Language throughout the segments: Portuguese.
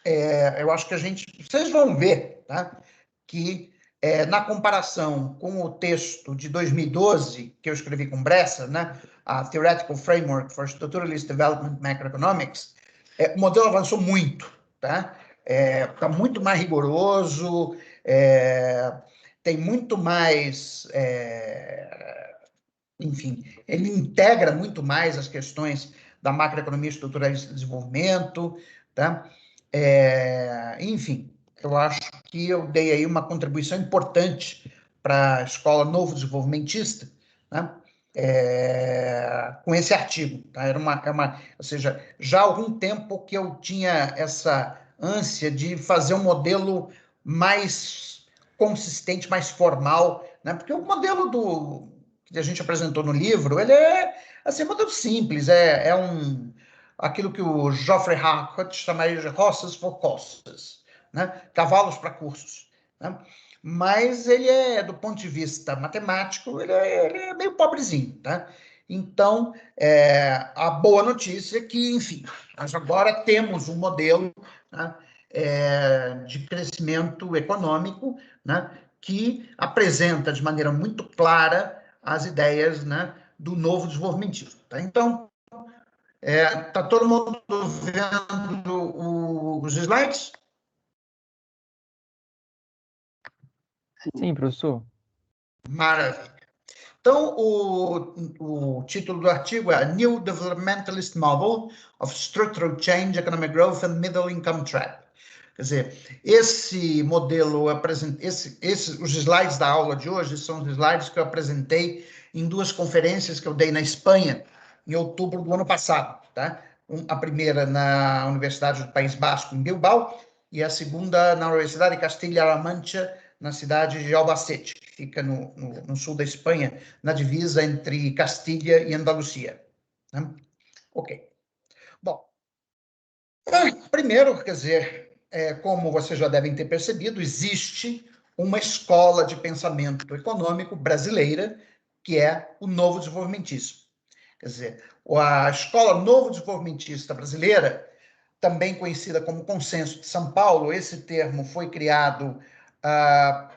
eu acho que vocês vão ver, tá, que na comparação com o texto de 2012, que eu escrevi com Bresser, né, a Theoretical Framework for Structuralist Development Macroeconomics, o modelo avançou muito, tá? Está muito mais rigoroso, tem muito mais, enfim, ele integra muito mais as questões da macroeconomia estruturalista de desenvolvimento, tá? Enfim, eu acho que eu dei aí uma contribuição importante para a escola novo desenvolvimentista, né? Com esse artigo, tá? Ou seja, já há algum tempo que eu tinha essa ânsia de fazer um modelo mais consistente, mais formal, né? Porque o modelo que a gente apresentou no livro, ele é assim, modelo simples, aquilo que o Geoffrey Harcourt chamaria de horses for courses, né? Cavalos para cursos, né? Mas ele do ponto de vista matemático, ele é meio pobrezinho, tá? Então, a boa notícia é que, enfim, nós agora temos um modelo, né, de crescimento econômico, né, que apresenta de maneira muito clara as ideias, né, do novo desenvolvimentismo. Tá? Então, está todo mundo vendo os slides? Sim, professor. Maravilha. Então, o título do artigo é New Developmentalist Model of Structural Change, Economic Growth and Middle Income Trap. Quer dizer, esse modelo, os slides da aula de hoje são os slides que eu apresentei em duas conferências que eu dei na Espanha, em outubro do ano passado. Tá? A primeira na Universidade do País Basco, em Bilbao, e a segunda na Universidade de Castilla-La Mancha, na cidade de Albacete, que fica no sul da Espanha, na divisa entre Castilha e Andalucia. Né? Ok. Bom, primeiro, quer dizer, como vocês já devem ter percebido, existe uma escola de pensamento econômico brasileira, que é o novo desenvolvimentismo. Quer dizer, a escola novo desenvolvimentista brasileira, também conhecida como Consenso de São Paulo, esse termo foi criado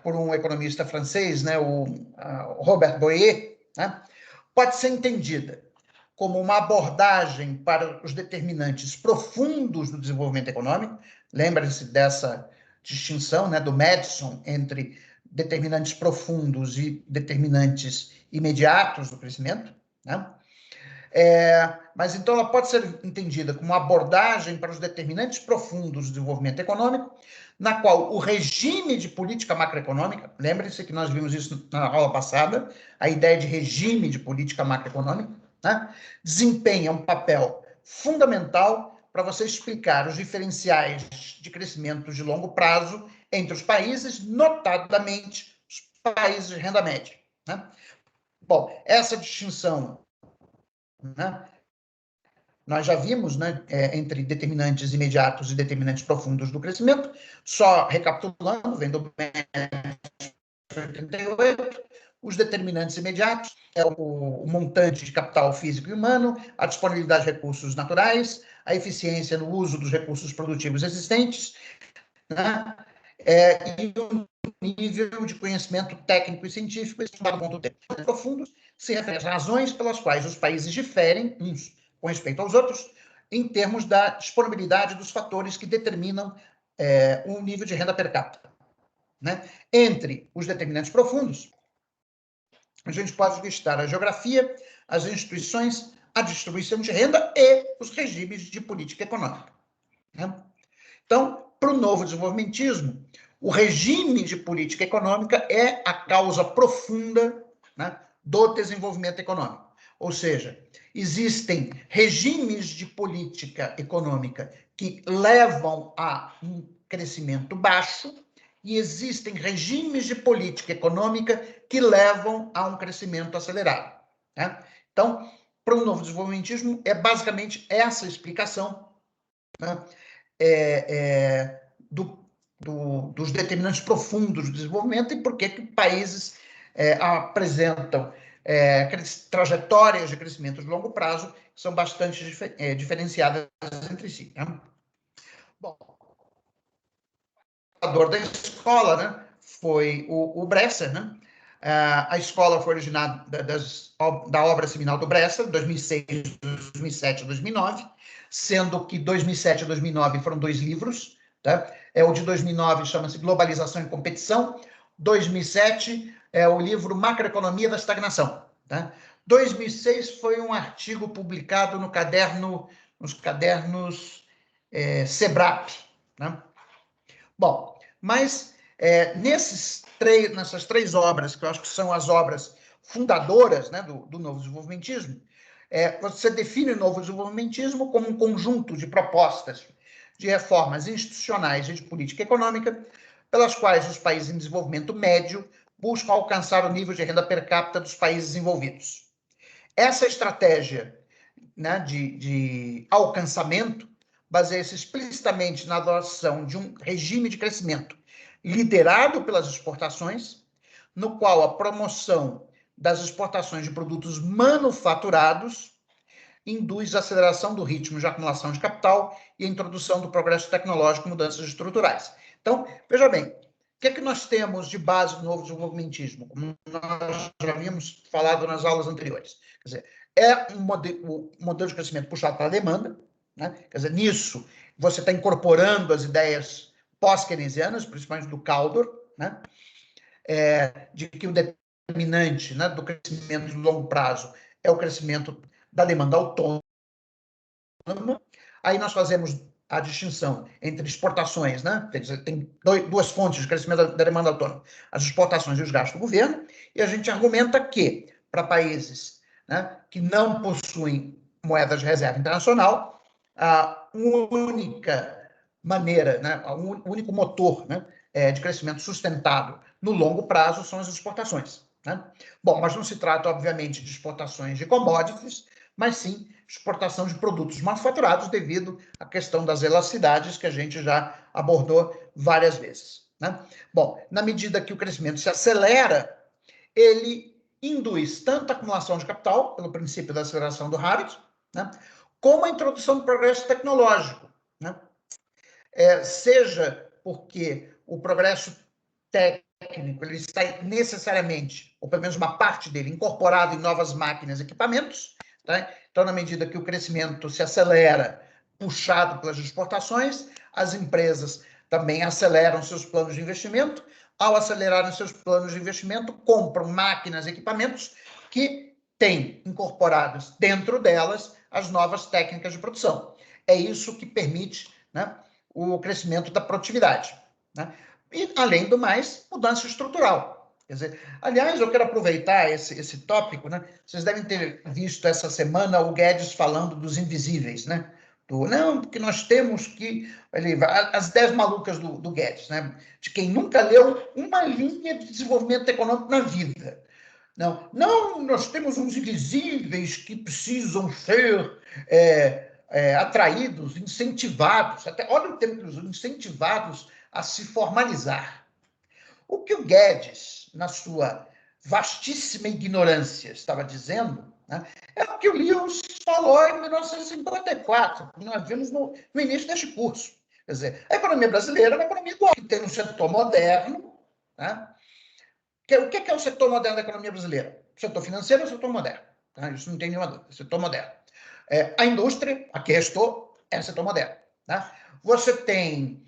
por um economista francês, né, o Robert Boyer, né, pode ser entendida como uma abordagem para os determinantes profundos do desenvolvimento econômico. Lembre-se dessa distinção, né, do Madison entre determinantes profundos e determinantes imediatos do crescimento, né? Mas então ela pode ser entendida como uma abordagem para os determinantes profundos do desenvolvimento econômico, na qual o regime de política macroeconômica, lembre-se que nós vimos isso na aula passada, a ideia de regime de política macroeconômica, né, desempenha um papel fundamental para você explicar os diferenciais de crescimento de longo prazo entre os países, notadamente os países de renda média. Né? Bom, essa distinção, né, nós já vimos, né, entre determinantes imediatos e determinantes profundos do crescimento. Só recapitulando, vem do 88, os determinantes imediatos é o montante de capital físico e humano, a disponibilidade de recursos naturais, a eficiência no uso dos recursos produtivos existentes, né, e o nível de conhecimento técnico e científico estimado ponto tempo. Profundos se refere às razões pelas quais os países diferem uns com respeito aos outros em termos da disponibilidade dos fatores que determinam o nível de renda per capita. Né? Entre os determinantes profundos, a gente pode listar a geografia, as instituições, a distribuição de renda e os regimes de política econômica. Né? Então, para o novo desenvolvimentismo, o regime de política econômica é a causa profunda, né, do desenvolvimento econômico. Ou seja, existem regimes de política econômica que levam a um crescimento baixo e existem regimes de política econômica que levam a um crescimento acelerado. Né? Então, para o novo desenvolvimentismo, é basicamente essa explicação, né, dos determinantes profundos do desenvolvimento e por que países apresentam trajetórias de crescimento de longo prazo que são bastante diferenciadas entre si. Né? Bom, o fundador da escola, né, foi o Bresser, né? A escola foi originada da obra seminal do Bresser, 2006, 2007 e 2009, sendo que 2007 e 2009 foram 2 livros. Tá? O de 2009 chama-se Globalização e Competição, 2007 é o livro Macroeconomia da Estagnação. Tá? 2006 foi um artigo publicado nos cadernos SEBRAP. Né? Bom, mas nessas 3 obras, que eu acho que são as obras fundadoras, né, do novo desenvolvimentismo, você define o novo desenvolvimentismo como um conjunto de propostas de reformas institucionais e de política econômica, pelas quais os países em desenvolvimento médio buscam alcançar o nível de renda per capita dos países desenvolvidos. Essa estratégia, né, de alcançamento baseia-se explicitamente na adoção de um regime de crescimento liderado pelas exportações, no qual a promoção das exportações de produtos manufaturados induz a aceleração do ritmo de acumulação de capital e a introdução do progresso tecnológico e mudanças estruturais. Então, veja bem, o que é que nós temos de base do novo desenvolvimentismo? Como nós já havíamos falado nas aulas anteriores. Quer dizer, um modelo de crescimento puxado pela demanda, né? Quer dizer, nisso você está incorporando as ideias pós-keynesianas, principalmente do Caldor, né? De que o determinante, né, do crescimento de longo prazo é o crescimento da demanda autônoma. Aí nós fazemos a distinção entre exportações, né? Tem 2 fontes de crescimento da demanda autônoma, as exportações e os gastos do governo, e a gente argumenta que, para países, né, que não possuem moedas de reserva internacional, a única maneira, né, o único motor, né, de crescimento sustentado no longo prazo são as exportações. Né? Bom, mas não se trata, obviamente, de exportações de commodities, mas sim exportação de produtos manufaturados devido à questão das elasticidades que a gente já abordou várias vezes. Né? Bom, na medida que o crescimento se acelera, ele induz tanto a acumulação de capital, pelo princípio da aceleração do Harris, né, como a introdução do progresso tecnológico. Né? Seja porque o progresso técnico ele está necessariamente, ou pelo menos uma parte dele, incorporado em novas máquinas e equipamentos. Tá? Então, na medida que o crescimento se acelera, puxado pelas exportações, as empresas também aceleram seus planos de investimento. Ao acelerarem seus planos de investimento, compram máquinas e equipamentos que têm incorporados dentro delas as novas técnicas de produção. É isso que permite, né, o crescimento da produtividade. Né? E, além do mais, mudança estrutural. Quer dizer, aliás, eu quero aproveitar esse tópico, né? Vocês devem ter visto essa semana o Guedes falando dos invisíveis, né? Não, porque nós temos que... As 10 malucas do Guedes, né? De quem nunca leu uma linha de desenvolvimento econômico na vida. Não, nós temos uns invisíveis que precisam ser atraídos, incentivados, até, olha o termo que eles usam, incentivados a se formalizar. O que o Guedes, na sua vastíssima ignorância, estava dizendo, né, é o que o Lewis falou em 1954, que nós vimos no início deste curso. Quer dizer, a economia brasileira é uma economia igual, que tem um setor moderno. Né? O que é o setor moderno da economia brasileira? O setor financeiro é o setor moderno. Tá? Isso não tem nenhuma dúvida, é o setor moderno. A indústria, a que restou, é o setor moderno. Tá? Você tem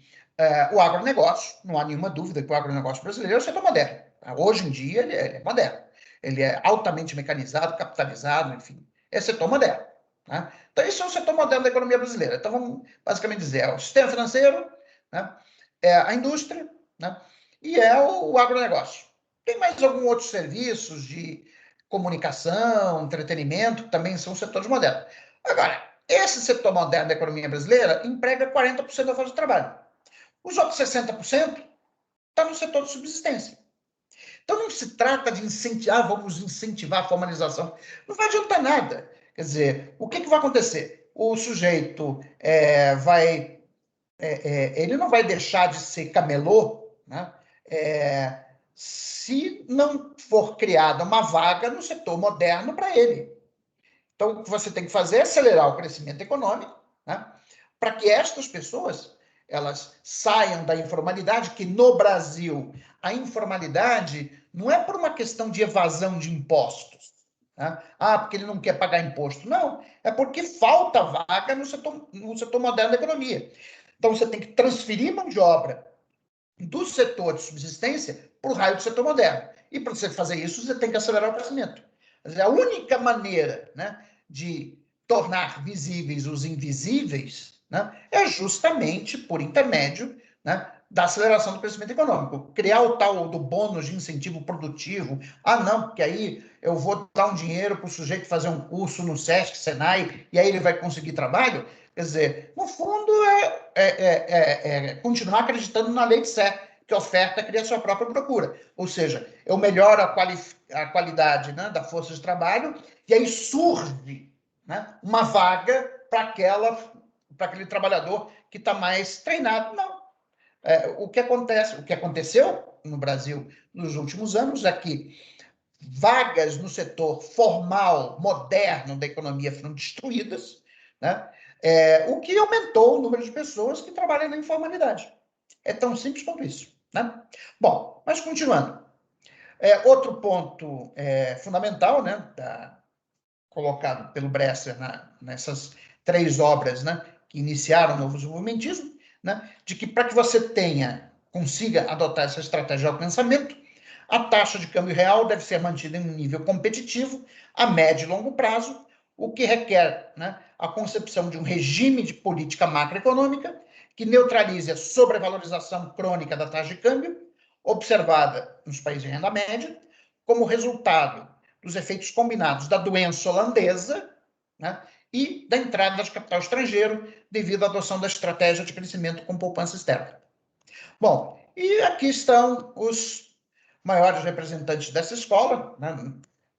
o agronegócio, não há nenhuma dúvida que o agronegócio brasileiro é o setor moderno. Tá? Hoje em dia, ele é moderno. Ele é altamente mecanizado, capitalizado, enfim, é setor moderno. Tá? Então, isso é o setor moderno da economia brasileira. Então, vamos basicamente dizer, é o sistema financeiro, né? É a indústria, né? E é o agronegócio. Tem mais alguns outros serviços de comunicação, entretenimento, que também são setores modernos. Agora, esse setor moderno da economia brasileira emprega 40% da força de trabalho. Os outros 60% estão no setor de subsistência. Então, não se trata de incentivar, vamos incentivar a formalização. Não vai adiantar nada. Quer dizer, o que vai acontecer? O sujeito ele não vai deixar de ser camelô, né? Se não for criada uma vaga no setor moderno para ele. Então, o que você tem que fazer é acelerar o crescimento econômico, né, para que estas pessoas elas saiam da informalidade, que no Brasil a informalidade não é por uma questão de evasão de impostos, né? Ah, porque ele não quer pagar imposto. Não, é porque falta vaga no setor moderno da economia. Então, você tem que transferir mão de obra do setor de subsistência para o raio do setor moderno. E para você fazer isso, você tem que acelerar o crescimento. Quer dizer, a única maneira, né, de tornar visíveis os invisíveis, né, é justamente por intermédio, né, da aceleração do crescimento econômico. Criar o tal do bônus de incentivo produtivo. Ah, não, porque aí eu vou dar um dinheiro para o sujeito fazer um curso no SESC, Senai, e aí ele vai conseguir trabalho. Quer dizer, no fundo, continuar acreditando na lei de Sé, que oferta cria sua própria procura. Ou seja, eu melhoro a qualidade, né, da força de trabalho, e aí surge, né, uma vaga para aquele trabalhador que está mais treinado. Não. O que aconteceu no Brasil nos últimos anos é que vagas no setor formal, moderno da economia foram destruídas, né? O que aumentou o número de pessoas que trabalham na informalidade. É tão simples quanto isso, né? Bom, mas continuando. Outro ponto fundamental, né, colocado pelo Bresser nessas 3 obras, né, que iniciaram o novo desenvolvimentismo, né, de que para que você consiga adotar essa estratégia de alcançamento, a taxa de câmbio real deve ser mantida em um nível competitivo a médio e longo prazo, o que requer, né, a concepção de um regime de política macroeconômica que neutralize a sobrevalorização crônica da taxa de câmbio, observada nos países de renda média, como resultado dos efeitos combinados da doença holandesa, né, e da entrada de capital estrangeiro devido à adoção da estratégia de crescimento com poupança externa. Bom, e aqui estão os maiores representantes dessa escola, né,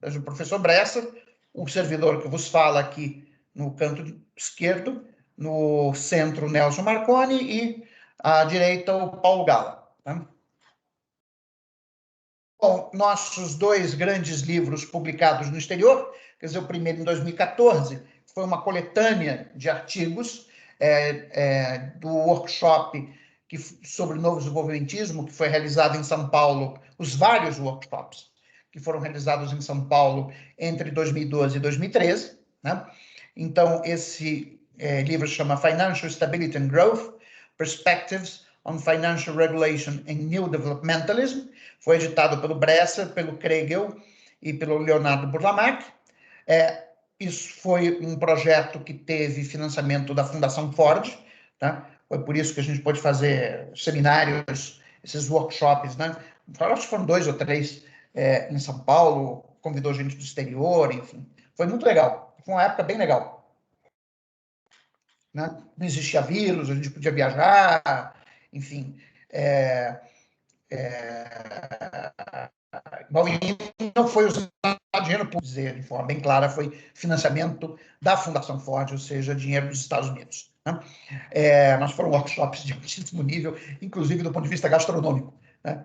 o professor Bresser, o servidor que vos fala aqui no canto esquerdo, no centro Nelson Marconi e à direita o Paulo Gala. Né? Bom, nossos 2 grandes livros publicados no exterior, quer dizer, o primeiro em 2014, foi uma coletânea de artigos do workshop sobre novo desenvolvimentismo, que foi realizado em São Paulo, os vários workshops que foram realizados em São Paulo entre 2012 e 2013. Né? Então, esse livro se chama Financial Stability and Growth, Perspectives on Financial Regulation and New Developmentalism. Foi editado pelo Bresser, pelo Kregel e pelo Leonardo Burlamac. Isso foi um projeto que teve financiamento da Fundação Ford, tá? Foi por isso que a gente pôde fazer seminários, esses workshops, né? Acho que foram 2 ou 3 em São Paulo, convidou gente do exterior, enfim. Foi muito legal, foi uma época bem legal. Né? Não existia vírus, a gente podia viajar, enfim. Não foi usado dinheiro, por dizer de forma bem clara, foi financiamento da Fundação Ford, ou seja, dinheiro dos Estados Unidos. Né? Mas foram workshops de altíssimo nível, inclusive do ponto de vista gastronômico. Né?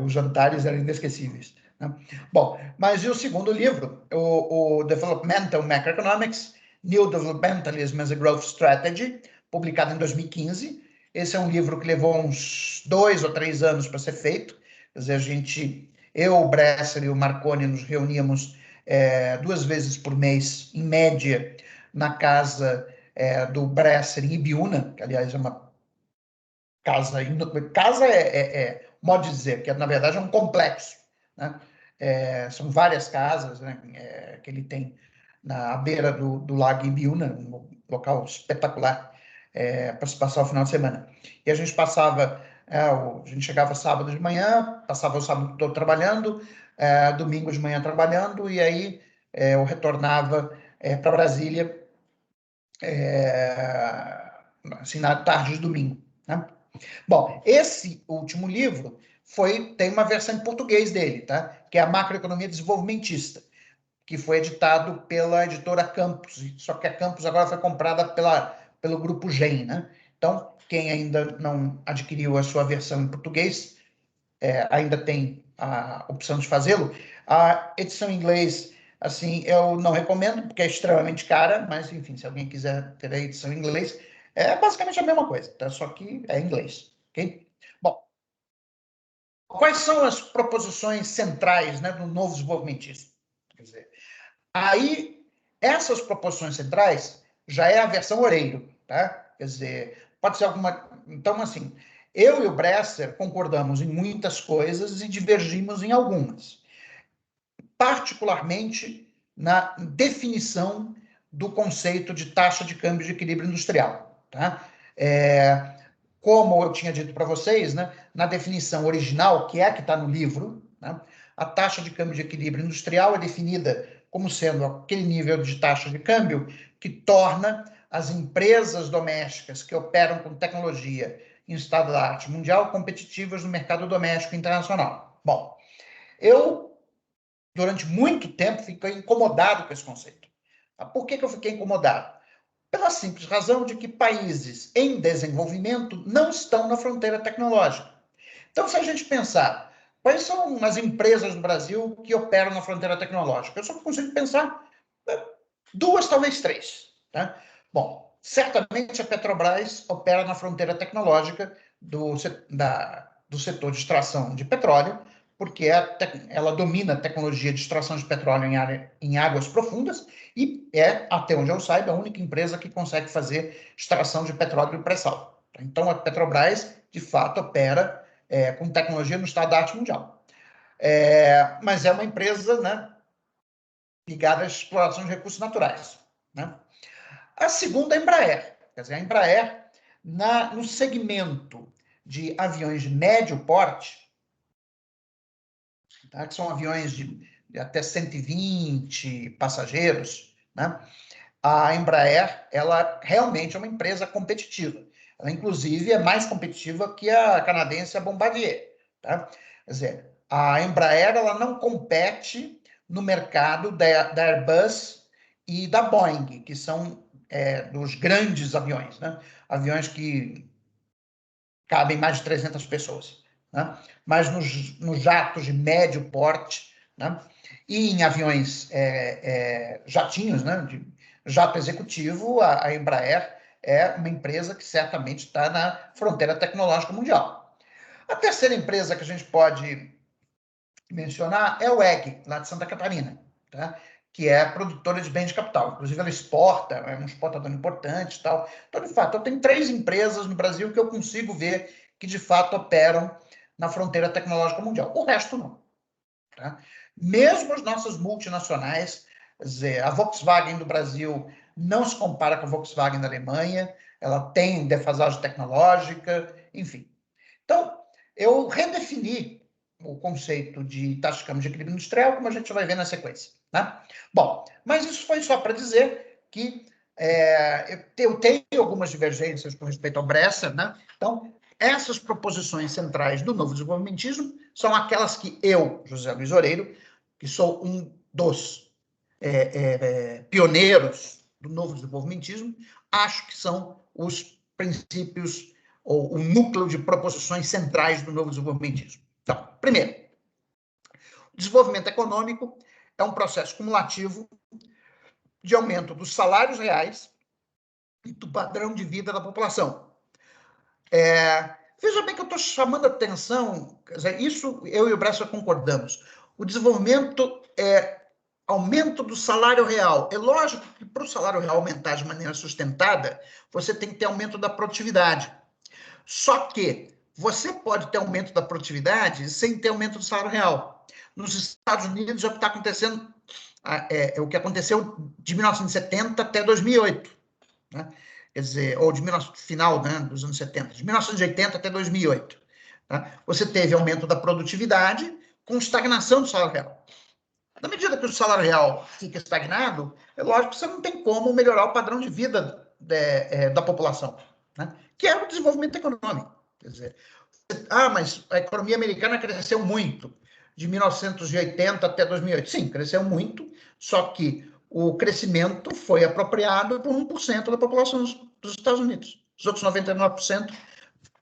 Os jantares eram inesquecíveis. Né? Bom, mas e o segundo livro, o Developmental Macroeconomics, New Developmentalism as a Growth Strategy, publicado em 2015. Esse é um livro que levou uns 2 ou 3 anos para ser feito. Quer dizer, eu, o Bresser e o Marconi nos reuníamos 2 vezes por mês, em média, na casa do Bresser em Ibiúna, que, aliás, é uma casa... Casa modo de dizer, que na verdade é um complexo. Né? São várias casas, né, que ele tem na beira do lago Ibiúna, um local espetacular para se passar o final de semana. E a gente passava... a gente chegava sábado de manhã, passava o sábado todo trabalhando, domingo de manhã trabalhando, e aí eu retornava para Brasília assim, na tarde de domingo. Né? Bom, esse último livro tem uma versão em português dele, tá? Que é a Macroeconomia Desenvolvimentista, que foi editado pela editora Campos, só que a Campos agora foi comprada pelo Grupo GEM, né? Então, quem ainda não adquiriu a sua versão em português, ainda tem a opção de fazê-lo. A edição em inglês, assim, eu não recomendo, porque é extremamente cara, mas, enfim, se alguém quiser ter a edição em inglês, É basicamente a mesma coisa, tá? Só que é em inglês, ok? Bom, quais são as proposições centrais, né, do novo desenvolvimentismo? Quer dizer, aí, essas proposições centrais já é a versão Oreiro, tá? Quer dizer, pode ser alguma... Então, assim, eu e o Bresser concordamos em muitas coisas e divergimos em algumas. Particularmente na definição do conceito de taxa de câmbio de equilíbrio industrial, tá? Como eu tinha dito para vocês, né, na definição original, que é a que está no livro, né, a taxa de câmbio de equilíbrio industrial é definida como sendo aquele nível de taxa de câmbio que torna as empresas domésticas que operam com tecnologia em estado da arte mundial competitivas no mercado doméstico internacional. Bom, eu, durante muito tempo, fiquei incomodado com esse conceito. Por que eu fiquei incomodado? Pela simples razão de que países em desenvolvimento não estão na fronteira tecnológica. Então, se a gente pensar, quais são as empresas no Brasil que operam na fronteira tecnológica? Eu só consigo pensar duas, talvez três. Tá? Bom, certamente a Petrobras opera na fronteira tecnológica do setor de extração de petróleo, porque ela domina a tecnologia de extração de petróleo em águas profundas e é, até onde eu saiba, a única empresa que consegue fazer extração de petróleo pré-sal. Então, a Petrobras, de fato, opera com tecnologia no estado da arte mundial. Mas é uma empresa, né, ligada à exploração de recursos naturais. Né? A segunda é a Embraer. Quer dizer, a Embraer, no segmento de aviões de médio porte, tá? Que são aviões de até 120 passageiros, né? A Embraer, ela realmente é uma empresa competitiva. Ela, inclusive, é mais competitiva que a canadense, a Bombardier. Tá? Quer dizer, a Embraer, ela não compete no mercado da Airbus e da Boeing, que são dos grandes aviões, né? Aviões que cabem mais de 300 pessoas. Né? Mas nos jatos de médio porte, né? E em aviões jatinhos, né? De jato executivo, a Embraer é uma empresa que certamente está na fronteira tecnológica mundial. A terceira empresa que a gente pode mencionar é o EG, lá de Santa Catarina, tá? Que é produtora de bens de capital. Inclusive, ela exporta, é um exportador importante e tal. Então, de fato, eu tenho 3 empresas no Brasil que eu consigo ver que, de fato, operam na fronteira tecnológica mundial. O resto, não. Tá? Mesmo as nossas multinacionais, quer dizer, a Volkswagen do Brasil não se compara com a Volkswagen da Alemanha, ela tem defasagem tecnológica, enfim. Então, eu redefini o conceito de taxa de câmbio de equilíbrio industrial, como a gente vai ver na sequência. Né? Bom, mas isso foi só para dizer que eu tenho algumas divergências com respeito ao Bresser, né? Então, essas proposições centrais do novo desenvolvimentismo são aquelas que eu, José Luiz Oreiro, que sou um dos pioneiros do novo desenvolvimentismo, acho que são os princípios ou o núcleo de proposições centrais do novo desenvolvimentismo. Então, primeiro, o desenvolvimento econômico é um processo cumulativo de aumento dos salários reais e do padrão de vida da população. Veja bem que eu estou chamando a atenção, quer dizer, isso eu e o Bresser concordamos. O desenvolvimento é aumento do salário real. É lógico que para o salário real aumentar de maneira sustentada, você tem que ter aumento da produtividade. Só que você pode ter aumento da produtividade sem ter aumento do salário real. Nos Estados Unidos já está acontecendo o que aconteceu de 1970 até 2008. Né? Quer dizer, ou de final, né, dos anos 70, de 1980 até 2008. Tá? Você teve aumento da produtividade com estagnação do salário real. Na medida que o salário real fica estagnado, é lógico que você não tem como melhorar o padrão de vida da população, né? Que é o desenvolvimento econômico. Quer dizer, mas a economia americana cresceu muito, de 1980 até 2008. Sim, cresceu muito, só que o crescimento foi apropriado por 1% da população dos Estados Unidos. Os outros 99%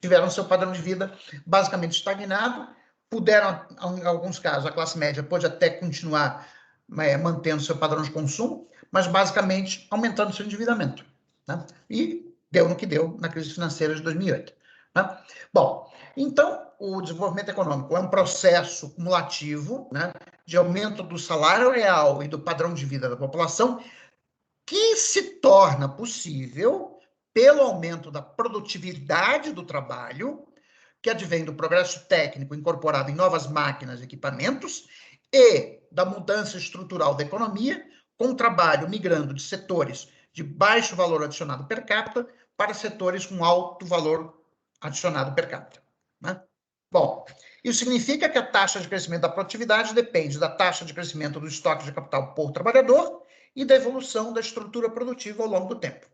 tiveram seu padrão de vida basicamente estagnado, puderam, em alguns casos, a classe média pode até continuar mantendo seu padrão de consumo, mas basicamente aumentando seu endividamento. Né? E deu no que deu na crise financeira de 2008. Né? Bom, então, o desenvolvimento econômico é um processo cumulativo, né, de aumento do salário real e do padrão de vida da população, que se torna possível pelo aumento da produtividade do trabalho, que advém do progresso técnico incorporado em novas máquinas e equipamentos, e da mudança estrutural da economia, com o trabalho migrando de setores de baixo valor adicionado per capita para setores com alto valor adicionado per capita. Né? Bom, isso significa que a taxa de crescimento da produtividade depende da taxa de crescimento do estoque de capital por trabalhador e da evolução da estrutura produtiva ao longo do tempo.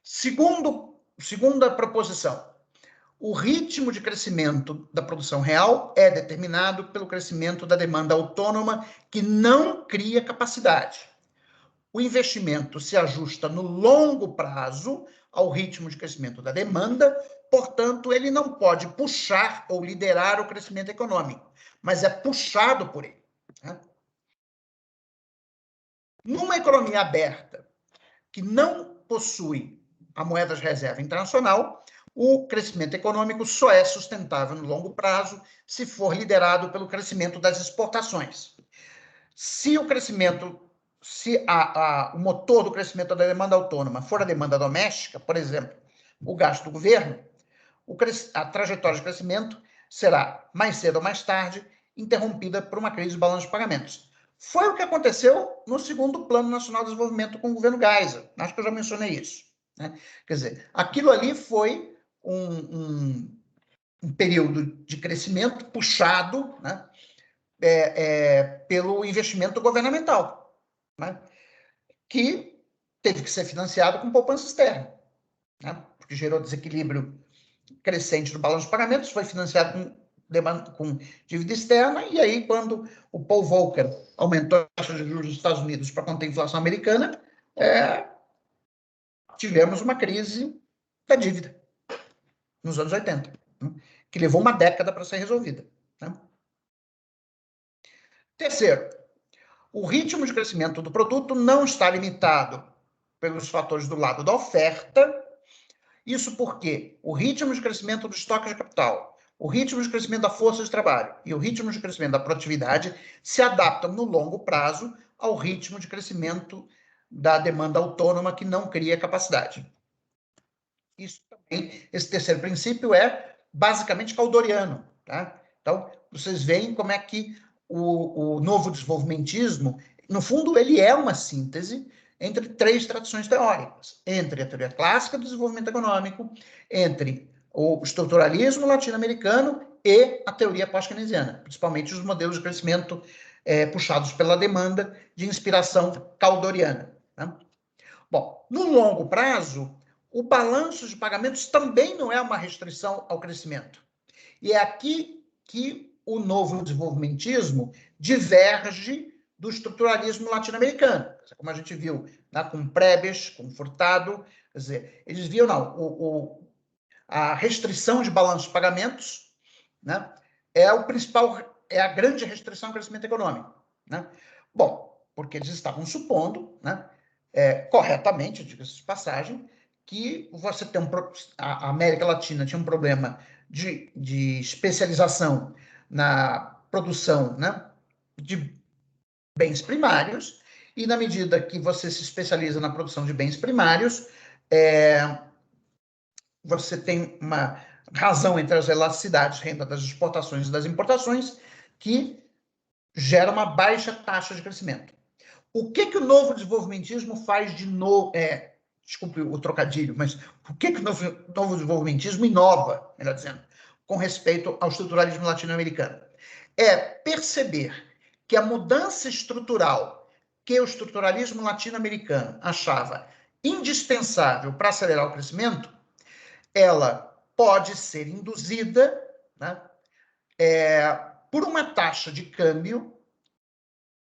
Segunda proposição, o ritmo de crescimento da produção real é determinado pelo crescimento da demanda autônoma, que não cria capacidade. O investimento se ajusta no longo prazo ao ritmo de crescimento da demanda, portanto, ele não pode puxar ou liderar o crescimento econômico, mas é puxado por ele. Né? Numa economia aberta, que não possui a moeda de reserva internacional, o crescimento econômico só é sustentável no longo prazo se for liderado pelo crescimento das exportações. Se o crescimento, o motor do crescimento da demanda autônoma for a demanda doméstica, por exemplo, o gasto do governo, a trajetória de crescimento será, mais cedo ou mais tarde, interrompida por uma crise de balanço de pagamentos. Foi o que aconteceu no segundo Plano Nacional de Desenvolvimento com o governo Geisel. Acho que eu já mencionei isso. Né? Quer dizer, aquilo ali foi um período de crescimento puxado, né, pelo investimento governamental, né, que teve que ser financiado com poupança externa, né, porque gerou desequilíbrio crescente do balanço de pagamentos, foi financiado com dívida externa, e aí, quando o Paul Volcker aumentou a taxa de juros dos Estados Unidos para conter a inflação americana, tivemos uma crise da dívida nos anos 80, né, que levou uma década para ser resolvida. Né? Terceiro, o ritmo de crescimento do produto não está limitado pelos fatores do lado da oferta. Isso porque o ritmo de crescimento do estoque de capital, o ritmo de crescimento da força de trabalho e o ritmo de crescimento da produtividade se adaptam no longo prazo ao ritmo de crescimento da demanda autônoma, que não cria capacidade. Isso também, esse terceiro princípio é basicamente caldoriano. Tá? Então, vocês veem como é que o novo desenvolvimentismo, no fundo, ele é uma síntese entre três tradições teóricas, entre a teoria clássica do desenvolvimento econômico, entre o estruturalismo latino-americano e a teoria pós-keynesiana, principalmente os modelos de crescimento puxados pela demanda, de inspiração caldoriana. Né? Bom, no longo prazo, o balanço de pagamentos também não é uma restrição ao crescimento. E é aqui que o novo desenvolvimentismo diverge do estruturalismo latino-americano. Como a gente viu, né, com Prebes, com Furtado, quer dizer, eles viam, não, a restrição de balanço de pagamentos, né, é o principal, é a grande restrição ao crescimento econômico. Né? Bom, porque eles estavam supondo, né, corretamente, diga-se de passagem, que você tem a América Latina tinha um problema de especialização na produção, né, de bens primários, e na medida que você se especializa na produção de bens primários, você tem uma razão entre as elasticidades, renda das exportações e das importações, que gera uma baixa taxa de crescimento. O que o novo desenvolvimentismo faz de novo? Desculpe o trocadilho, mas o que o novo desenvolvimentismo inova, melhor dizendo, com respeito ao estruturalismo latino-americano? É perceber que a mudança estrutural que o estruturalismo latino-americano achava indispensável para acelerar o crescimento, ela pode ser induzida, né, por uma taxa de câmbio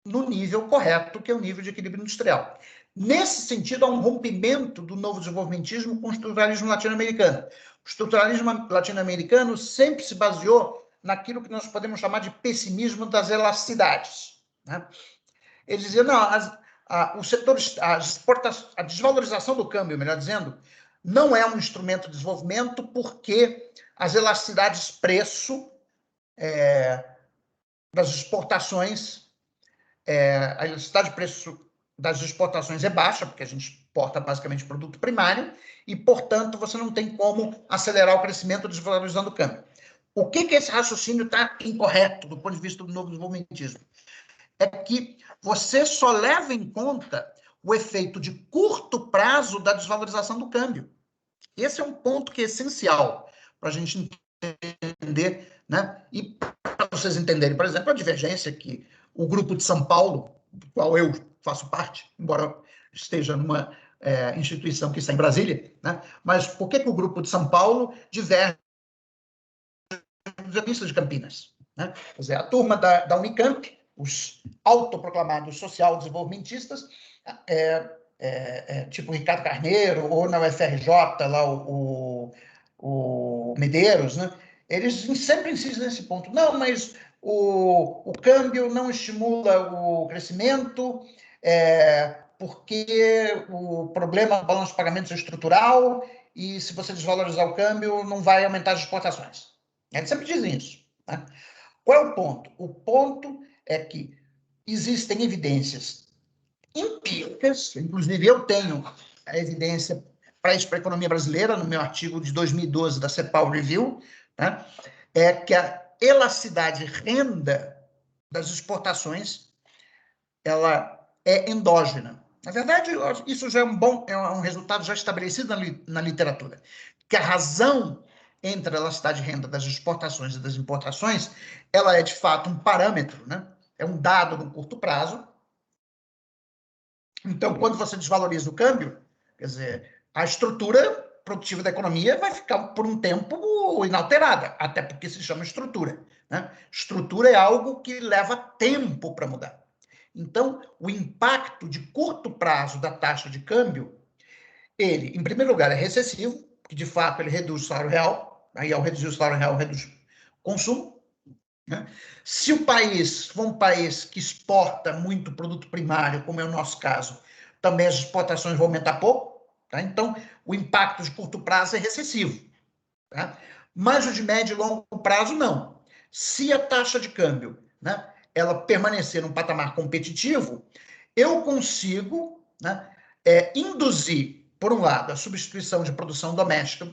no nível correto, que é o nível de equilíbrio industrial. Nesse sentido, há um rompimento do novo desenvolvimentismo com o estruturalismo latino-americano. O estruturalismo latino-americano sempre se baseou naquilo que nós podemos chamar de pessimismo das elasticidades. Né? Eles diziam, não, o setor, a desvalorização do câmbio, melhor dizendo, não é um instrumento de desenvolvimento porque as elasticidades preço das exportações, a elasticidade de preço das exportações é baixa, porque a gente exporta basicamente produto primário, e, portanto, você não tem como acelerar o crescimento desvalorizando o câmbio. O que esse raciocínio está incorreto do ponto de vista do novo desenvolvimentismo? É que você só leva em conta o efeito de curto prazo da desvalorização do câmbio. Esse é um ponto que é essencial para a gente entender, né? E para vocês entenderem, por exemplo, a divergência que o Grupo de São Paulo, do qual eu faço parte, embora esteja numa instituição que está em Brasília, né? Mas por que o Grupo de São Paulo diverge dos economistas de Campinas? Né? Quer dizer, a turma da Unicamp, os autoproclamados social-desenvolvimentistas, tipo Ricardo Carneiro, ou na UFRJ, lá o Medeiros, né? Eles sempre insistem nesse ponto. Não, mas o câmbio não estimula o crescimento, porque o problema do balanço de pagamentos é estrutural, e se você desvalorizar o câmbio, não vai aumentar as exportações. Eles sempre dizem isso. Né? Qual é o ponto? O ponto é que existem evidências empíricas, inclusive eu tenho a evidência para isso para a economia brasileira, no meu artigo de 2012 da CEPAL Review, né? É que a elasticidade renda das exportações ela é endógena. Na verdade, isso já é um resultado já estabelecido na literatura, que a razão entre a elasticidade de renda das exportações e das importações, ela é de fato um parâmetro, né? É um dado no curto prazo. Então, quando você desvaloriza o câmbio, quer dizer, a estrutura produtiva da economia vai ficar por um tempo inalterada, até porque se chama estrutura. Né? Estrutura é algo que leva tempo para mudar. Então, o impacto de curto prazo da taxa de câmbio, ele, em primeiro lugar, é recessivo, que de fato ele reduz o salário real, aí ao reduzir o salário real, reduz o consumo. Né? Se o país for um país que exporta muito produto primário, como é o nosso caso, também as exportações vão aumentar pouco. Tá? Então, o impacto de curto prazo é recessivo. Tá? Mas o de médio e longo prazo, não. Se a taxa de câmbio, né, ela permanecer num patamar competitivo, eu consigo, né, induzir, por um lado, a substituição de produção doméstica,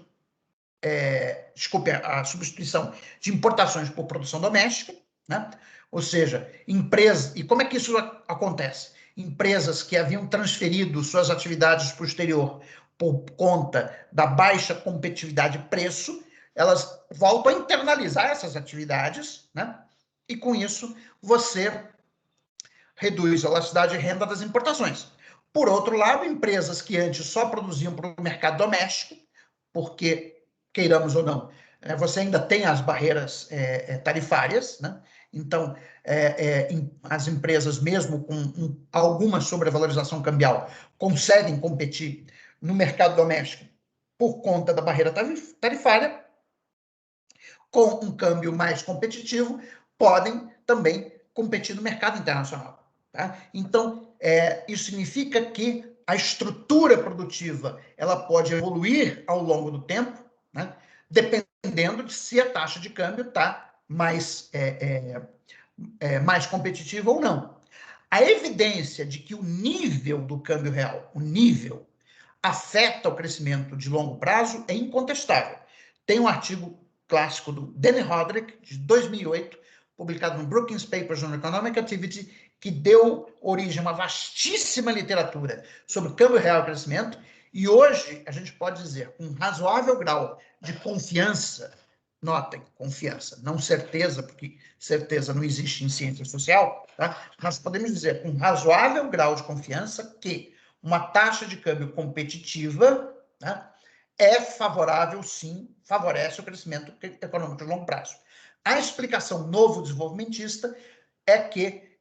desculpe, a substituição de importações por produção doméstica, né? Ou seja, empresas. E como é que isso acontece? Empresas que haviam transferido suas atividades para o exterior por conta da baixa competitividade de preço, elas voltam a internalizar essas atividades, né? E com isso você reduz a elasticidade de renda das importações. Por outro lado, empresas que antes só produziam para o mercado doméstico, porque, queiramos ou não, você ainda tem as barreiras tarifárias, né? Então, as empresas, mesmo com alguma sobrevalorização cambial, conseguem competir no mercado doméstico por conta da barreira tarifária, com um câmbio mais competitivo, podem também competir no mercado internacional. Tá? Então, isso significa que a estrutura produtiva ela pode evoluir ao longo do tempo, né? Dependendo de se a taxa de câmbio está mais competitiva ou não. A evidência de que o nível do câmbio real, o nível, afeta o crescimento de longo prazo é incontestável. Tem um artigo clássico do Danny Roderick, de 2008, publicado no Brookings Papers on Economic Activity, que deu origem a uma vastíssima literatura sobre câmbio real e crescimento, e hoje a gente pode dizer, com um razoável grau de confiança, notem, confiança, não certeza, porque certeza não existe em ciência social, tá? Mas podemos dizer, com razoável grau de confiança, que uma taxa de câmbio competitiva, né, é favorável, sim, favorece o crescimento econômico de longo prazo. A explicação novo desenvolvimentista é que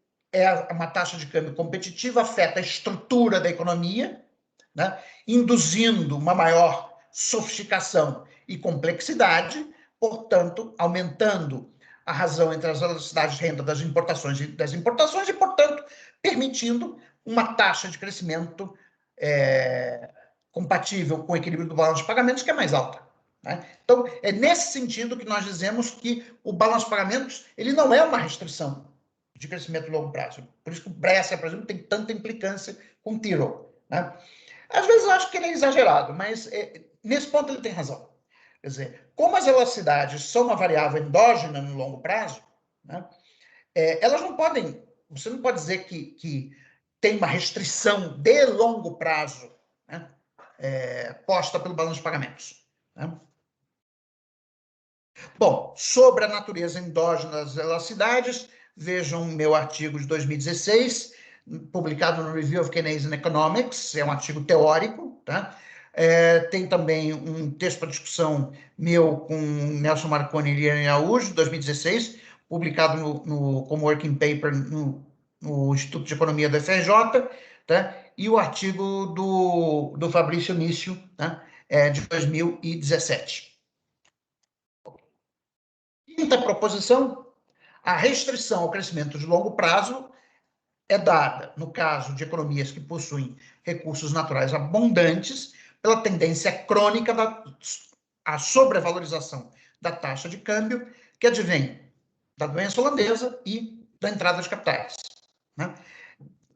uma taxa de câmbio competitiva afeta a estrutura da economia, né, induzindo uma maior sofisticação e complexidade, portanto, aumentando a razão entre as velocidades de renda das importações e, portanto, permitindo uma taxa de crescimento compatível com o equilíbrio do balanço de pagamentos, que é mais alta. Né? Então, é nesse sentido que nós dizemos que o balanço de pagamentos ele não é uma restrição de crescimento a longo prazo. Por isso que o Brescia, por exemplo, tem tanta implicância com o Tyrrell. Né? Às vezes eu acho que ele é exagerado, mas nesse ponto ele tem razão. Quer dizer, como as velocidades são uma variável endógena no longo prazo, né, elas não podem... Você não pode dizer que tem uma restrição de longo prazo, né, posta pelo balanço de pagamentos. Né? Bom, sobre a natureza endógena das velocidades, vejam meu artigo de 2016, publicado no Review of Keynesian Economics, é um artigo teórico, tá? Tem também um texto para discussão meu com Nelson Marconi e Liliane Araújo, de 2016, publicado como working paper no Instituto de Economia da FRJ, tá? E o artigo do Fabrício Nício, tá? De 2017. Quinta proposição, a restrição ao crescimento de longo prazo é dada, no caso de economias que possuem recursos naturais abundantes, pela tendência crônica à sobrevalorização da taxa de câmbio, que advém da doença holandesa e da entrada de capitais. Né?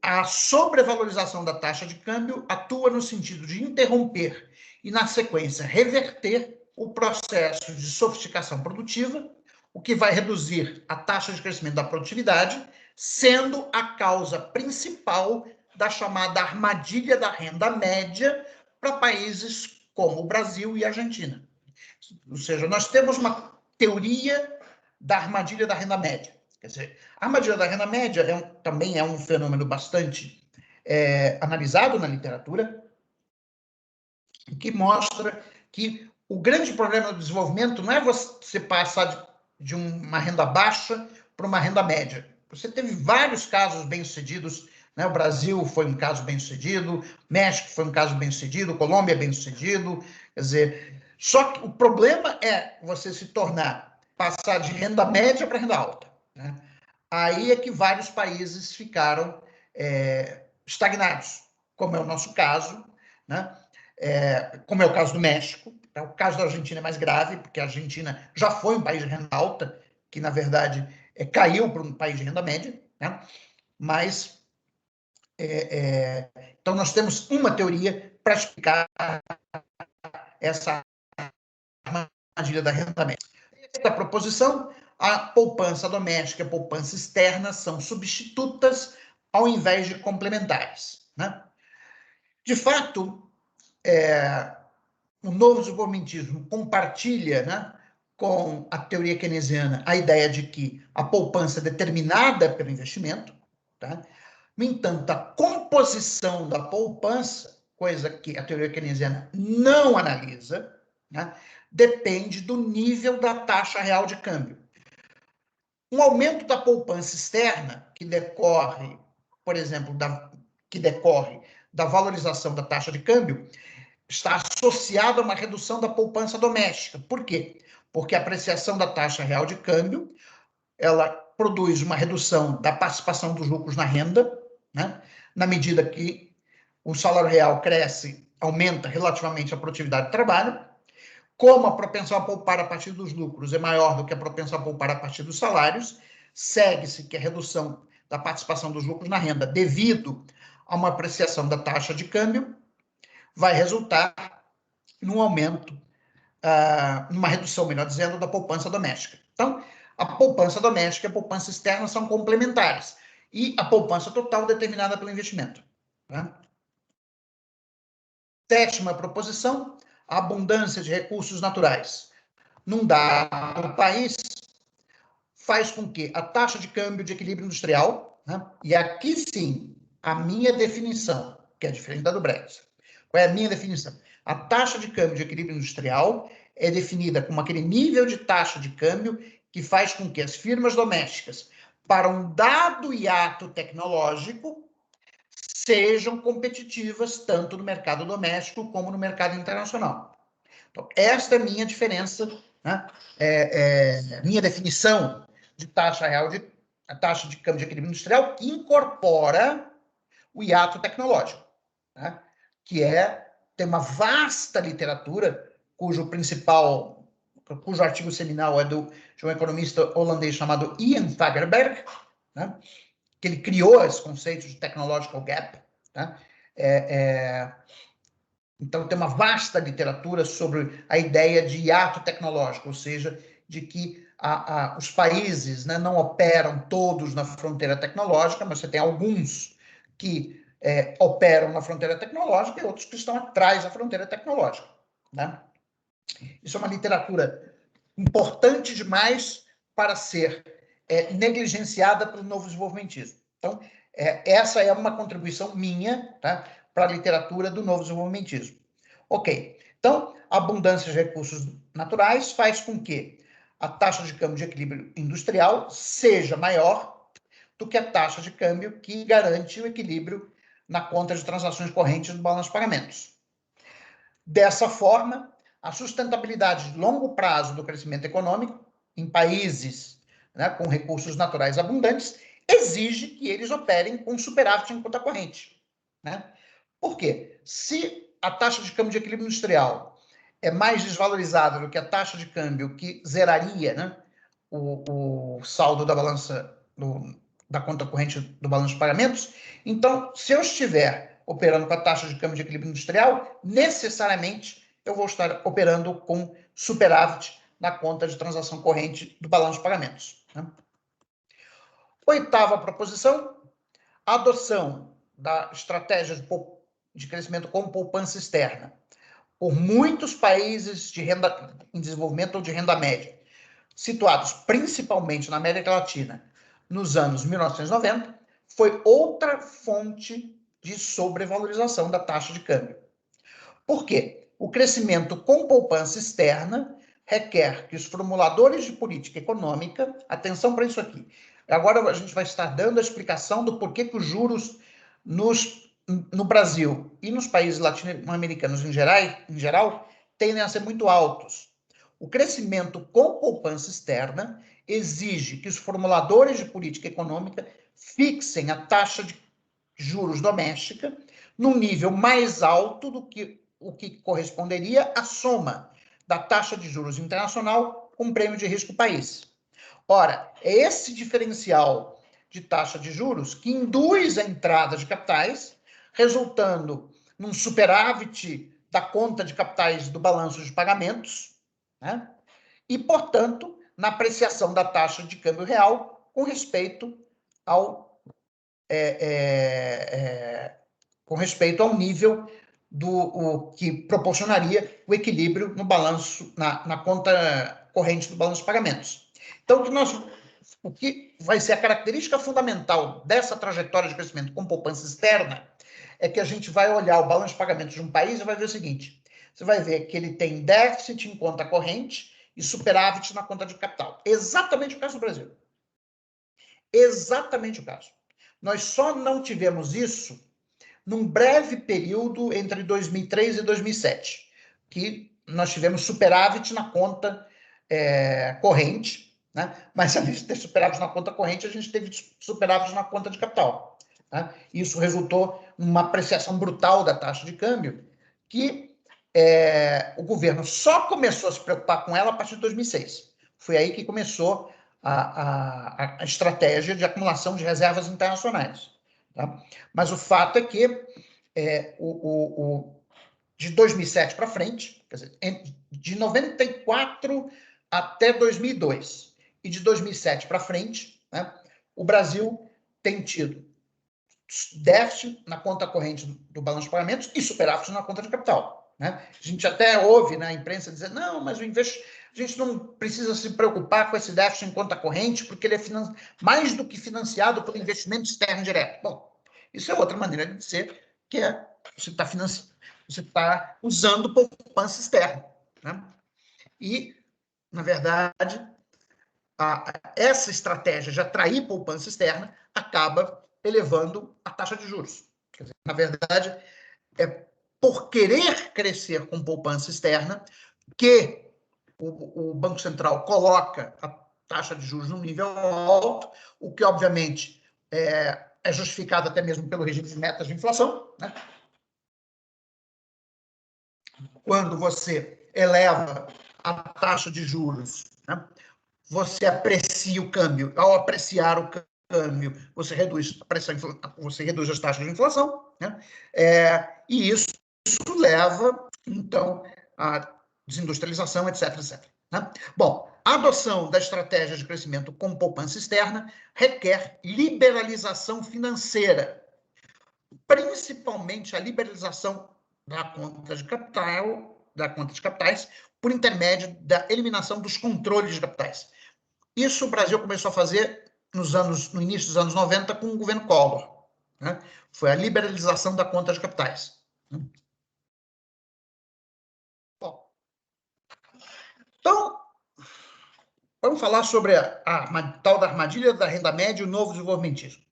A sobrevalorização da taxa de câmbio atua no sentido de interromper e, na sequência, reverter o processo de sofisticação produtiva, o que vai reduzir a taxa de crescimento da produtividade, sendo a causa principal da chamada armadilha da renda média para países como o Brasil e a Argentina. Ou seja, nós temos uma teoria da armadilha da renda média. Quer dizer, a armadilha da renda média também é um fenômeno bastante analisado na literatura, que mostra que o grande problema do desenvolvimento não é você passar de uma renda baixa para uma renda média. Você teve vários casos bem-sucedidos, né? O Brasil foi um caso bem-sucedido, México foi um caso bem-sucedido, Colômbia bem-sucedido. Quer dizer, só que o problema é você passar de renda média para renda alta. Né? Aí é que vários países ficaram estagnados, como é o nosso caso, né? Como é o caso do México. Tá? O caso da Argentina é mais grave, porque a Argentina já foi um país de renda alta, que, na verdade, caiu para um país de renda média. Né? Mas, então, nós temos uma teoria para explicar essa armadilha da renda média. Esta proposição, a poupança doméstica e a poupança externa são substitutas ao invés de complementares. Né? De fato, o novo desenvolvimentismo compartilha, né, com a teoria keynesiana a ideia de que a poupança é determinada pelo investimento. Tá? No entanto, a composição da poupança, coisa que a teoria keynesiana não analisa, né, depende do nível da taxa real de câmbio. Um aumento da poupança externa, que decorre, por exemplo, da valorização da taxa de câmbio, está associado a uma redução da poupança doméstica. Por quê? Porque a apreciação da taxa real de câmbio, ela produz uma redução da participação dos lucros na renda, né? Na medida que o salário real cresce, aumenta relativamente a produtividade do trabalho. Como a propensão a poupar a partir dos lucros é maior do que a propensão a poupar a partir dos salários, segue-se que a redução da participação dos lucros na renda, devido a uma apreciação da taxa de câmbio, vai resultar num aumento, numa redução, melhor dizendo, da poupança doméstica. Então, a poupança doméstica e a poupança externa são complementares, e a poupança total determinada pelo investimento. Né? Sétima proposição, a abundância de recursos naturais num dado país faz com que a taxa de câmbio de equilíbrio industrial, né, e aqui sim, a minha definição, que é diferente da do Brexit. Qual é a minha definição? A taxa de câmbio de equilíbrio industrial é definida como aquele nível de taxa de câmbio que faz com que as firmas domésticas, para um dado hiato tecnológico, sejam competitivas tanto no mercado doméstico como no mercado internacional. Então, esta é a minha diferença, né? Minha definição de taxa real, a taxa de câmbio de equilíbrio industrial, que incorpora o hiato tecnológico, né? Que tem uma vasta literatura, cujo artigo seminal é de um economista holandês chamado Ian Fagerberg, né? Que ele criou esse conceito de technological gap, né? Então, tem uma vasta literatura sobre a ideia de hiato tecnológico, ou seja, de que os países, né, não operam todos na fronteira tecnológica, mas você tem alguns que operam na fronteira tecnológica e outros que estão atrás da fronteira tecnológica, né? Isso é uma literatura importante demais para ser negligenciada pelo novo desenvolvimentismo. Então, essa é uma contribuição minha, tá, para a literatura do novo desenvolvimentismo. Ok. Então, a abundância de recursos naturais faz com que a taxa de câmbio de equilíbrio industrial seja maior do que a taxa de câmbio que garante o equilíbrio na conta de transações correntes do balanço de pagamentos. Dessa forma, a sustentabilidade de longo prazo do crescimento econômico em países, né, com recursos naturais abundantes exige que eles operem com superávit em conta corrente, né? Por quê? Se a taxa de câmbio de equilíbrio industrial é mais desvalorizada do que a taxa de câmbio que zeraria, né, o saldo da balança da conta corrente do balanço de pagamentos, então, se eu estiver operando com a taxa de câmbio de equilíbrio industrial, necessariamente eu vou estar operando com superávit na conta de transação corrente do balanço de pagamentos, né? Oitava proposição, a adoção da estratégia de crescimento com poupança externa por muitos países em desenvolvimento ou de renda média, situados principalmente na América Latina, nos anos 1990, foi outra fonte de sobrevalorização da taxa de câmbio. Por quê? O crescimento com poupança externa requer que os formuladores de política econômica, atenção para isso aqui, agora a gente vai estar dando a explicação do porquê que os juros no Brasil e nos países latino-americanos em geral tendem a ser muito altos. O crescimento com poupança externa exige que os formuladores de política econômica fixem a taxa de juros doméstica num nível mais alto do que o que corresponderia à soma da taxa de juros internacional com o prêmio de risco país. Ora, é esse diferencial de taxa de juros que induz a entrada de capitais, resultando num superávit da conta de capitais do balanço de pagamentos, né? E, portanto, na apreciação da taxa de câmbio real com respeito ao nível que proporcionaria o equilíbrio no balanço, na conta corrente do balanço de pagamentos. Então, o que vai ser a característica fundamental dessa trajetória de crescimento com poupança externa é que a gente vai olhar o balanço de pagamentos de um país e vai ver o seguinte: você vai ver que ele tem déficit em conta corrente e superávit na conta de capital. Exatamente o caso do Brasil. Exatamente o caso. Nós só não tivemos isso num breve período entre 2003 e 2007, que nós tivemos superávit na conta corrente, né? Mas além de ter superávit na conta corrente, a gente teve superávit na conta de capital, né? Isso resultou numa apreciação brutal da taxa de câmbio, que o governo só começou a se preocupar com ela a partir de 2006. Foi aí que começou a estratégia de acumulação de reservas internacionais, tá? Mas o fato é que de 2007 para frente, quer dizer, de 94 até 2002 e de 2007 para frente, né, o Brasil tem tido déficit na conta corrente do balanço de pagamentos e superávit na conta de capital, né? A gente até ouve na imprensa dizer, não, mas a gente não precisa se preocupar com esse déficit em conta corrente, porque ele é mais do que financiado pelo investimento externo direto. Bom, isso é outra maneira de dizer que você está usando poupança externa, né? E, na verdade, essa estratégia de atrair poupança externa acaba elevando a taxa de juros. Quer dizer, na verdade, é por querer crescer com poupança externa que o Banco Central coloca a taxa de juros num nível alto, o que, obviamente, é justificado até mesmo pelo regime de metas de inflação, né? Quando você eleva a taxa de juros, né, você aprecia o câmbio. Ao apreciar o câmbio, você reduz as taxas de inflação, né? E isso leva, então, à desindustrialização, etc, etc. Né? Bom, a adoção da estratégia de crescimento com poupança externa requer liberalização financeira, principalmente a liberalização da conta de capitais, por intermédio da eliminação dos controles de capitais. Isso o Brasil começou a fazer no início dos anos 90 com o governo Collor, né? Foi a liberalização da conta de capitais. Bom, então, vamos falar sobre a tal da armadilha da renda média e o novo desenvolvimentismo.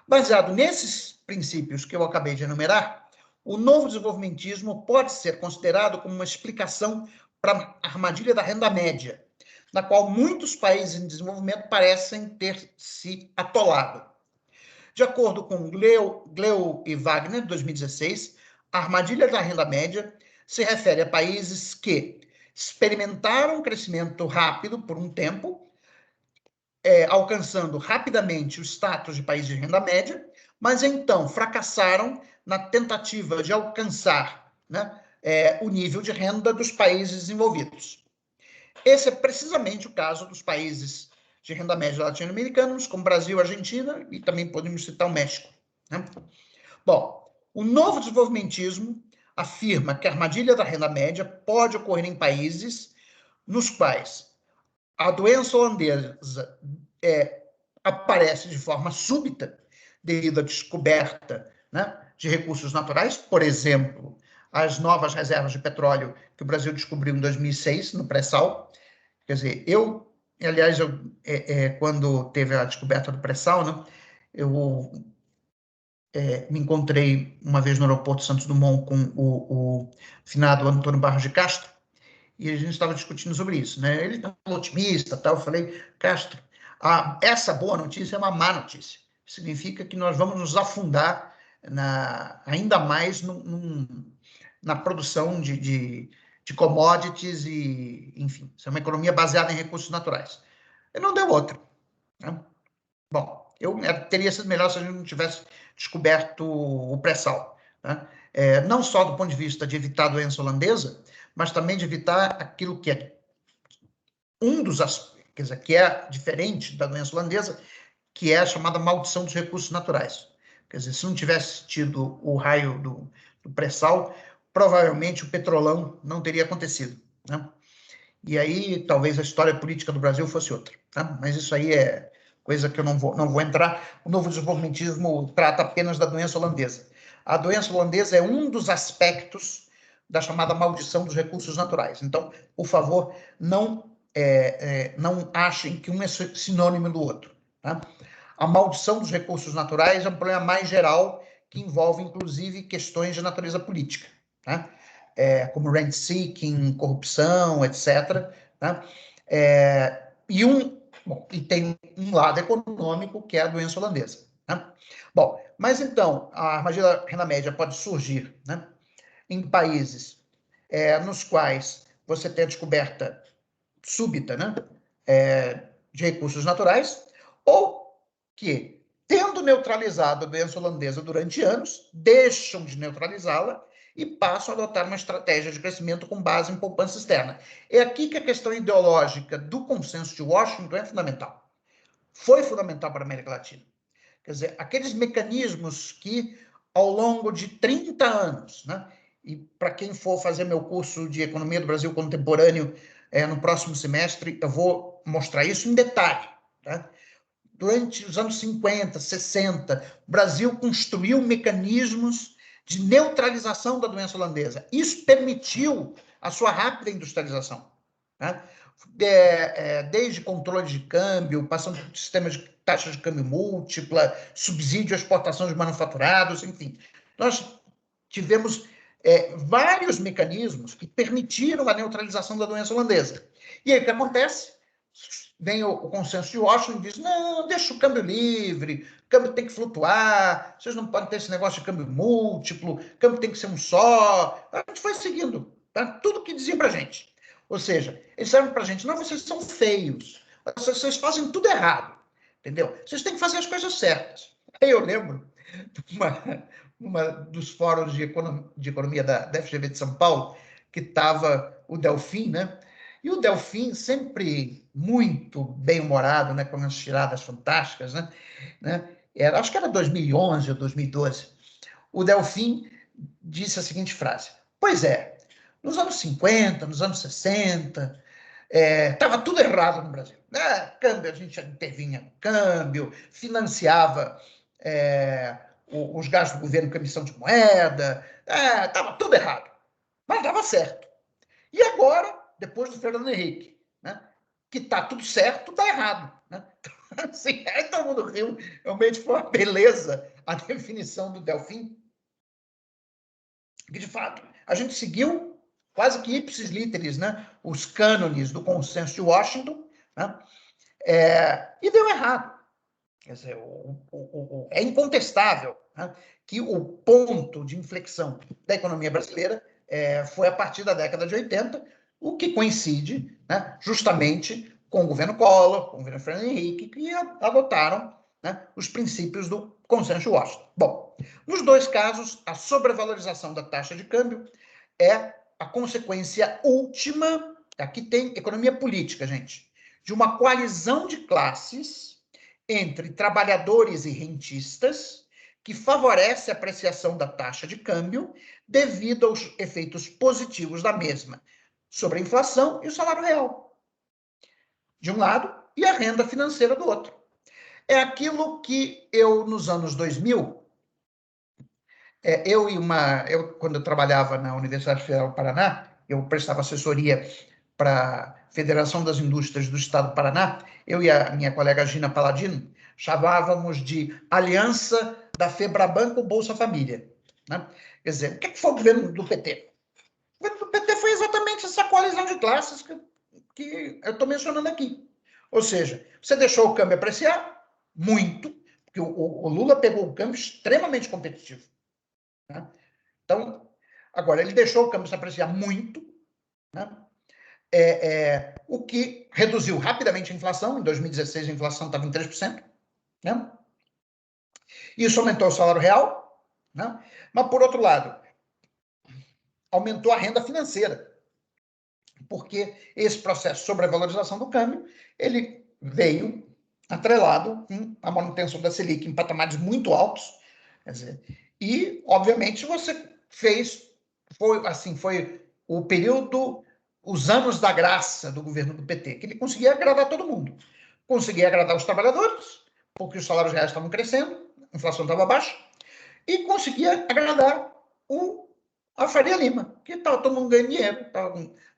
Baseado nesses princípios que eu acabei de enumerar, o novo desenvolvimentismo pode ser considerado como uma explicação para a armadilha da renda média, na qual muitos países em desenvolvimento parecem ter se atolado. De acordo com Gleu e Wagner, 2016, a armadilha da renda média se refere a países que experimentaram um crescimento rápido por um tempo, alcançando rapidamente o status de país de renda média, mas então fracassaram na tentativa de alcançar, né, o nível de renda dos países desenvolvidos. Esse é precisamente o caso dos países de renda média latino-americanos, como Brasil, Argentina, e também podemos citar o México, né? Bom, o novo desenvolvimentismo afirma que a armadilha da renda média pode ocorrer em países nos quais a doença holandesa aparece de forma súbita devido à descoberta, né, de recursos naturais, por exemplo, as novas reservas de petróleo que o Brasil descobriu em 2006, no pré-sal. Quer dizer, aliás, quando teve a descoberta do pré-sal, né, eu me encontrei uma vez no aeroporto Santos Dumont com o finado Antônio Barros de Castro, e a gente estava discutindo sobre isso, né? Ele é um otimista, tal. Eu falei, Castro, essa boa notícia é uma má notícia. Significa que nós vamos nos afundar ainda mais na produção de commodities e, enfim, isso é uma economia baseada em recursos naturais. E não deu outra, né? Bom, teria sido melhor se a gente não tivesse descoberto o pré-sal, né? Não só do ponto de vista de evitar a doença holandesa, mas também de evitar aquilo que é quer dizer, que é diferente da doença holandesa, que é a chamada maldição dos recursos naturais. Quer dizer, se não tivesse tido o raio do pré-sal, provavelmente o petrolão não teria acontecido, né? E aí talvez a história política do Brasil fosse outra, tá? Mas isso aí é coisa que eu não vou entrar. O novo desenvolvimentismo trata apenas da doença holandesa. A doença holandesa é um dos aspectos da chamada maldição dos recursos naturais. Então, por favor, não achem que um é sinônimo do outro, tá? A maldição dos recursos naturais é um problema mais geral que envolve, inclusive, questões de natureza política, tá? Como rent-seeking, corrupção, etc. Tá? E tem um lado econômico, que é a doença holandesa. Tá? Bom, mas então, a armadilha da renda média pode surgir, né, em países nos quais você tem a descoberta súbita, né, de recursos naturais, ou que, tendo neutralizado a doença holandesa durante anos, deixam de neutralizá-la e passam a adotar uma estratégia de crescimento com base em poupança externa. É aqui que a questão ideológica do consenso de Washington é fundamental. Foi fundamental para a América Latina. Quer dizer, aqueles mecanismos que, ao longo de 30 anos, né, e para quem for fazer meu curso de Economia do Brasil Contemporâneo no próximo semestre, eu vou mostrar isso em detalhe, tá? Durante os anos 50, 60, o Brasil construiu mecanismos de neutralização da doença holandesa. Isso permitiu a sua rápida industrialização, né? Desde controle de câmbio, passando por sistemas de taxa de câmbio múltipla, subsídio à exportação de manufaturados, enfim. Nós tivemos vários mecanismos que permitiram a neutralização da doença holandesa. E aí o que acontece? vem o consenso de Washington e diz, não, deixa o câmbio livre, o câmbio tem que flutuar, vocês não podem ter esse negócio de câmbio múltiplo, o câmbio tem que ser um só. A gente foi seguindo, tá? Tudo que diziam para a gente. Ou seja, eles disseram para a gente, não, vocês são feios, vocês fazem tudo errado, entendeu? Vocês têm que fazer as coisas certas. Aí eu lembro, uma dos fóruns de economia da FGV de São Paulo, que estava o Delfim, né? E o Delfim, sempre muito bem-humorado, né, com umas tiradas fantásticas, né? Acho que era 2011 ou 2012. O Delfim disse a seguinte frase: pois é, nos anos 50, nos anos 60, estava tudo errado no Brasil. Câmbio, a gente intervinha no câmbio, financiava os gastos do governo com emissão de moeda, estava tudo errado, mas dava certo. E agora, depois do Fernando Henrique, né, que está tudo certo, está errado. Né? Então, assim, aí todo mundo riu, realmente foi uma beleza a definição do Delfim, que de fato a gente seguiu quase que ipsis literis, né, os cânones do consenso de Washington, né, e deu errado. Quer dizer, é incontestável, né, que o ponto de inflexão da economia brasileira foi a partir da década de 80, o que coincide, né, justamente com o governo Collor, com o governo Fernando Henrique, que adotaram, né, os princípios do consenso de Washington. Bom, nos dois casos, a sobrevalorização da taxa de câmbio é a consequência última, aqui tem economia política, gente, de uma coalizão de classes entre trabalhadores e rentistas, que favorece a apreciação da taxa de câmbio devido aos efeitos positivos da mesma sobre a inflação e o salário real, de um lado, e a renda financeira do outro. É aquilo que eu, nos anos 2000, quando eu trabalhava na Universidade Federal do Paraná, eu prestava assessoria para a Federação das Indústrias do Estado do Paraná, eu e a minha colega Gina Paladino chamávamos de Aliança da Febraban com Bolsa Família. Né? Quer dizer, o que foi o governo do PT? O governo do PT foi exatamente essa coalizão de classes que eu estou mencionando aqui. Ou seja, você deixou o câmbio apreciar muito, porque o Lula pegou um câmbio extremamente competitivo. Né? Então, agora, ele deixou o câmbio se apreciar muito, né? O que reduziu rapidamente a inflação. Em 2016, a inflação estava em 3%. Né? Isso aumentou o salário real, né? Mas, por outro lado, aumentou a renda financeira, porque esse processo de sobrevalorização do câmbio, ele veio atrelado com a manutenção da Selic em patamares muito altos, quer dizer, e, obviamente, você foi o período, os anos da graça do governo do PT, que ele conseguia agradar todo mundo. Conseguia agradar os trabalhadores, porque os salários reais estavam crescendo, a inflação estava baixa, e conseguia agradar a Faria Lima, que estava todo mundo ganhando dinheiro,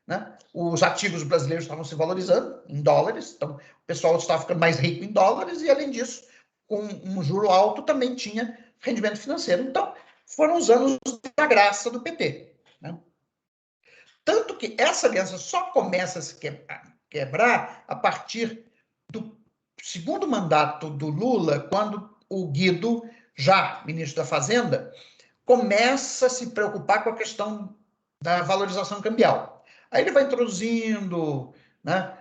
né? Os ativos brasileiros estavam se valorizando em dólares, então o pessoal estava ficando mais rico em dólares, e além disso, com um juro alto, também tinha rendimento financeiro. Então, foram os anos da graça do PT. Né? Tanto que essa aliança só começa a se quebrar a partir do segundo mandato do Lula, quando o Guido, já ministro da Fazenda, começa a se preocupar com a questão da valorização cambial. Aí ele vai introduzindo, né,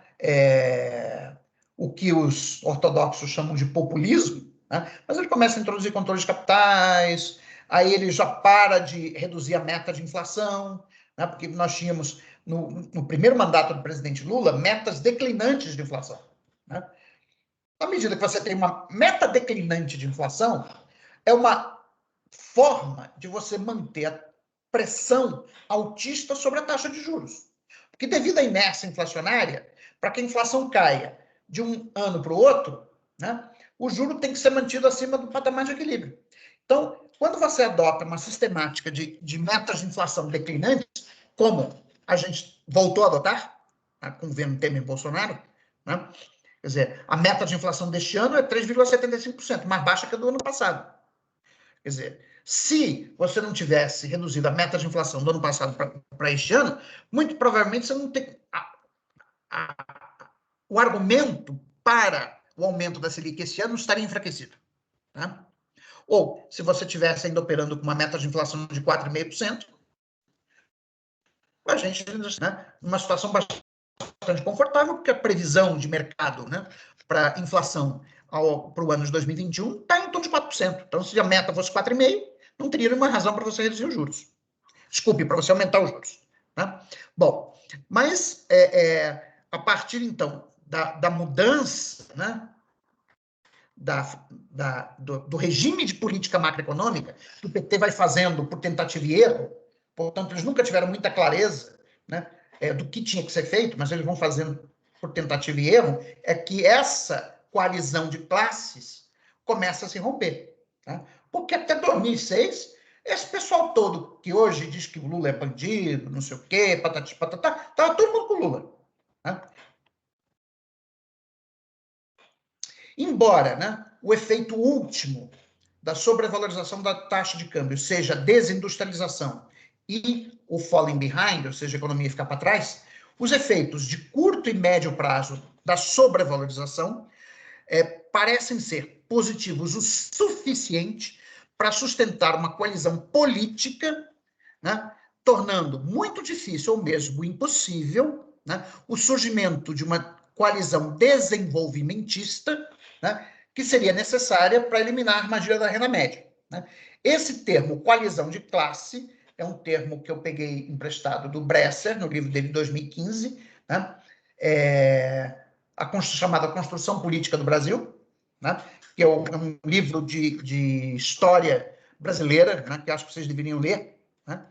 o que os ortodoxos chamam de populismo, né, mas ele começa a introduzir controle de capitais, aí ele já para de reduzir a meta de inflação, né, porque nós tínhamos, no primeiro mandato do presidente Lula, metas declinantes de inflação. Né? À medida que você tem uma meta declinante de inflação, é uma forma de você manter a pressão altista sobre a taxa de juros. Porque devido à inércia inflacionária, para que a inflação caia de um ano para o outro, né, o juro tem que ser mantido acima do patamar de equilíbrio. Então, quando você adota uma sistemática de metas de inflação declinantes, como a gente voltou a adotar, né, com o governo Temer e Bolsonaro, né, quer dizer, a meta de inflação deste ano é 3,75%, mais baixa que a do ano passado. Quer dizer, se você não tivesse reduzido a meta de inflação do ano passado para este ano, muito provavelmente você não tem o argumento para o aumento da Selic esse ano estaria enfraquecido. Tá? Ou, se você estivesse ainda operando com uma meta de inflação de 4,5%, a gente, né, numa situação bastante confortável, porque a previsão de mercado, né, para inflação para o ano de 2021 está em torno de 4%. Então, se a meta fosse 4,5%, não teria nenhuma razão para você reduzir os juros. Desculpe, para você aumentar os juros. Né? Bom, mas a partir, então, da mudança, né, do regime de política macroeconômica, que o PT vai fazendo por tentativa e erro, portanto, eles nunca tiveram muita clareza, né, do que tinha que ser feito, mas eles vão fazendo por tentativa e erro, é que essa coalizão de classes começa a se romper. Tá? Porque até 2006, esse pessoal todo que hoje diz que o Lula é bandido, não sei o quê, patati patatá, estava todo mundo com o Lula. Tá? Embora, né, o efeito último da sobrevalorização da taxa de câmbio seja a desindustrialização e o falling behind, ou seja, a economia ficar para trás, os efeitos de curto e médio prazo da sobrevalorização parecem ser positivos o suficiente para sustentar uma coalizão política, né, tornando muito difícil ou mesmo impossível, né, o surgimento de uma coalizão desenvolvimentista, né, que seria necessária para eliminar a armadilha da renda média. Né? Esse termo, coalizão de classe, é um termo que eu peguei emprestado do Bresser, no livro dele de 2015, né? Chamada Construção Política do Brasil, né? Que é um livro de história brasileira, né? Que acho que vocês deveriam ler, né?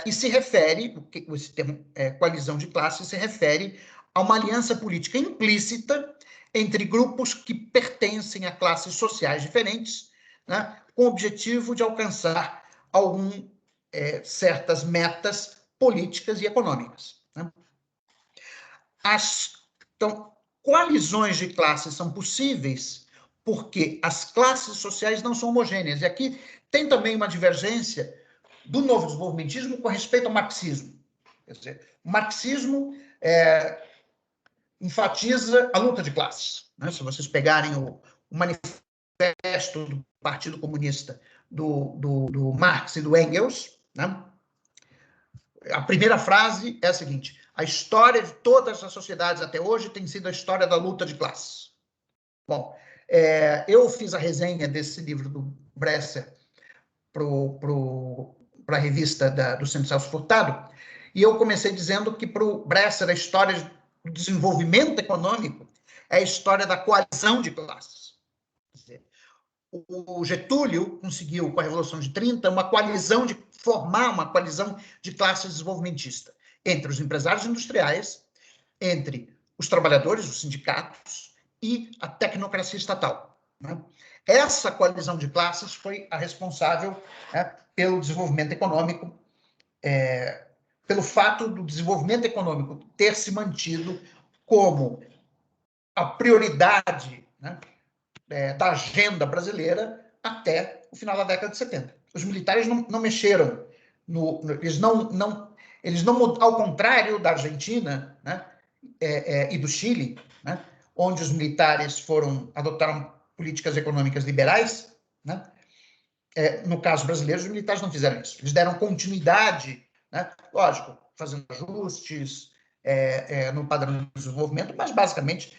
E se refere, esse termo coalizão de classe, se refere a uma aliança política implícita entre grupos que pertencem a classes sociais diferentes, né, com o objetivo de alcançar certas metas políticas e econômicas. Né? Então, coalizões de classes são possíveis porque as classes sociais não são homogêneas. E aqui tem também uma divergência do novo desenvolvimentismo com respeito ao marxismo. Quer dizer, o marxismo enfatiza a luta de classes. Né? Se vocês pegarem o manifesto do Partido Comunista do Marx e do Engels, né? A primeira frase é a seguinte: a história de todas as sociedades até hoje tem sido a história da luta de classes. Bom, eu fiz a resenha desse livro do Bresser para a revista do Centro Celso Furtado, e eu comecei dizendo que para o Bresser a história do desenvolvimento econômico é a história da coalizão de classes. Quer dizer, o Getúlio conseguiu, com a Revolução de 30, formar uma coalizão de classe desenvolvimentista entre os empresários industriais, entre os trabalhadores, os sindicatos e a tecnocracia estatal. Né? Essa coalizão de classes foi a responsável, né, pelo desenvolvimento econômico, pelo fato do desenvolvimento econômico ter se mantido como a prioridade, né, da agenda brasileira até o final da década de 70. Os militares não mexeram, eles não, ao contrário da Argentina, né, e do Chile, né, onde os militares adotaram políticas econômicas liberais, né, no caso brasileiro, os militares não fizeram isso. Eles deram continuidade, né, lógico, fazendo ajustes no padrão de desenvolvimento, mas basicamente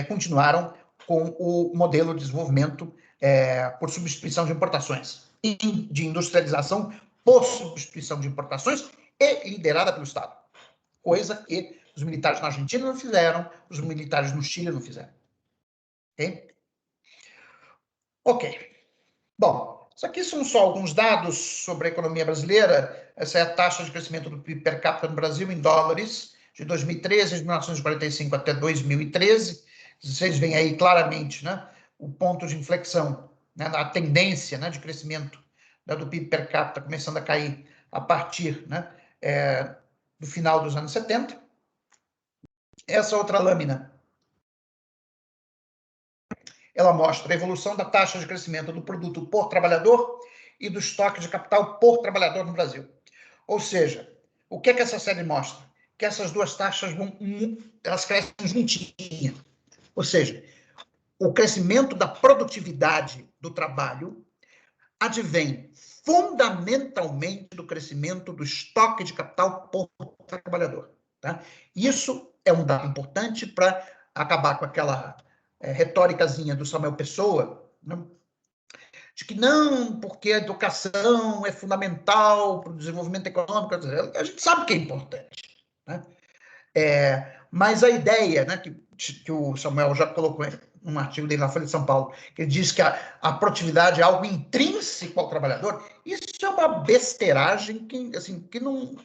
continuaram com o modelo de desenvolvimento por substituição de importações, de industrialização por substituição de importações e liderada pelo Estado. Coisa que os militares na Argentina não fizeram, os militares no Chile não fizeram. Ok? Ok. Bom, isso aqui são só alguns dados sobre a economia brasileira. Essa é a taxa de crescimento do PIB per capita no Brasil em dólares, de 2013, de 1945 até 2013. Vocês veem aí claramente, né, o ponto de inflexão, né, a tendência, né, de crescimento, né, do PIB per capita começando a cair a partir, né, do final dos anos 70. Essa outra lâmina, ela mostra a evolução da taxa de crescimento do produto por trabalhador e do estoque de capital por trabalhador no Brasil. Ou seja, o que essa série mostra? que essas duas taxas elas crescem juntinhas. Ou seja, o crescimento da produtividade do trabalho advém fundamentalmente do crescimento do estoque de capital por trabalhador. Tá? Isso é um dado importante para acabar com aquela retóricazinha do Samuel Pessoa, né? De que não, porque a educação é fundamental para o desenvolvimento econômico. A gente sabe que é importante. Né? Mas a ideia, né, que o Samuel já colocou num artigo dele na Folha de São Paulo, que ele diz que a produtividade é algo intrínseco ao trabalhador, isso é uma besteiragem que não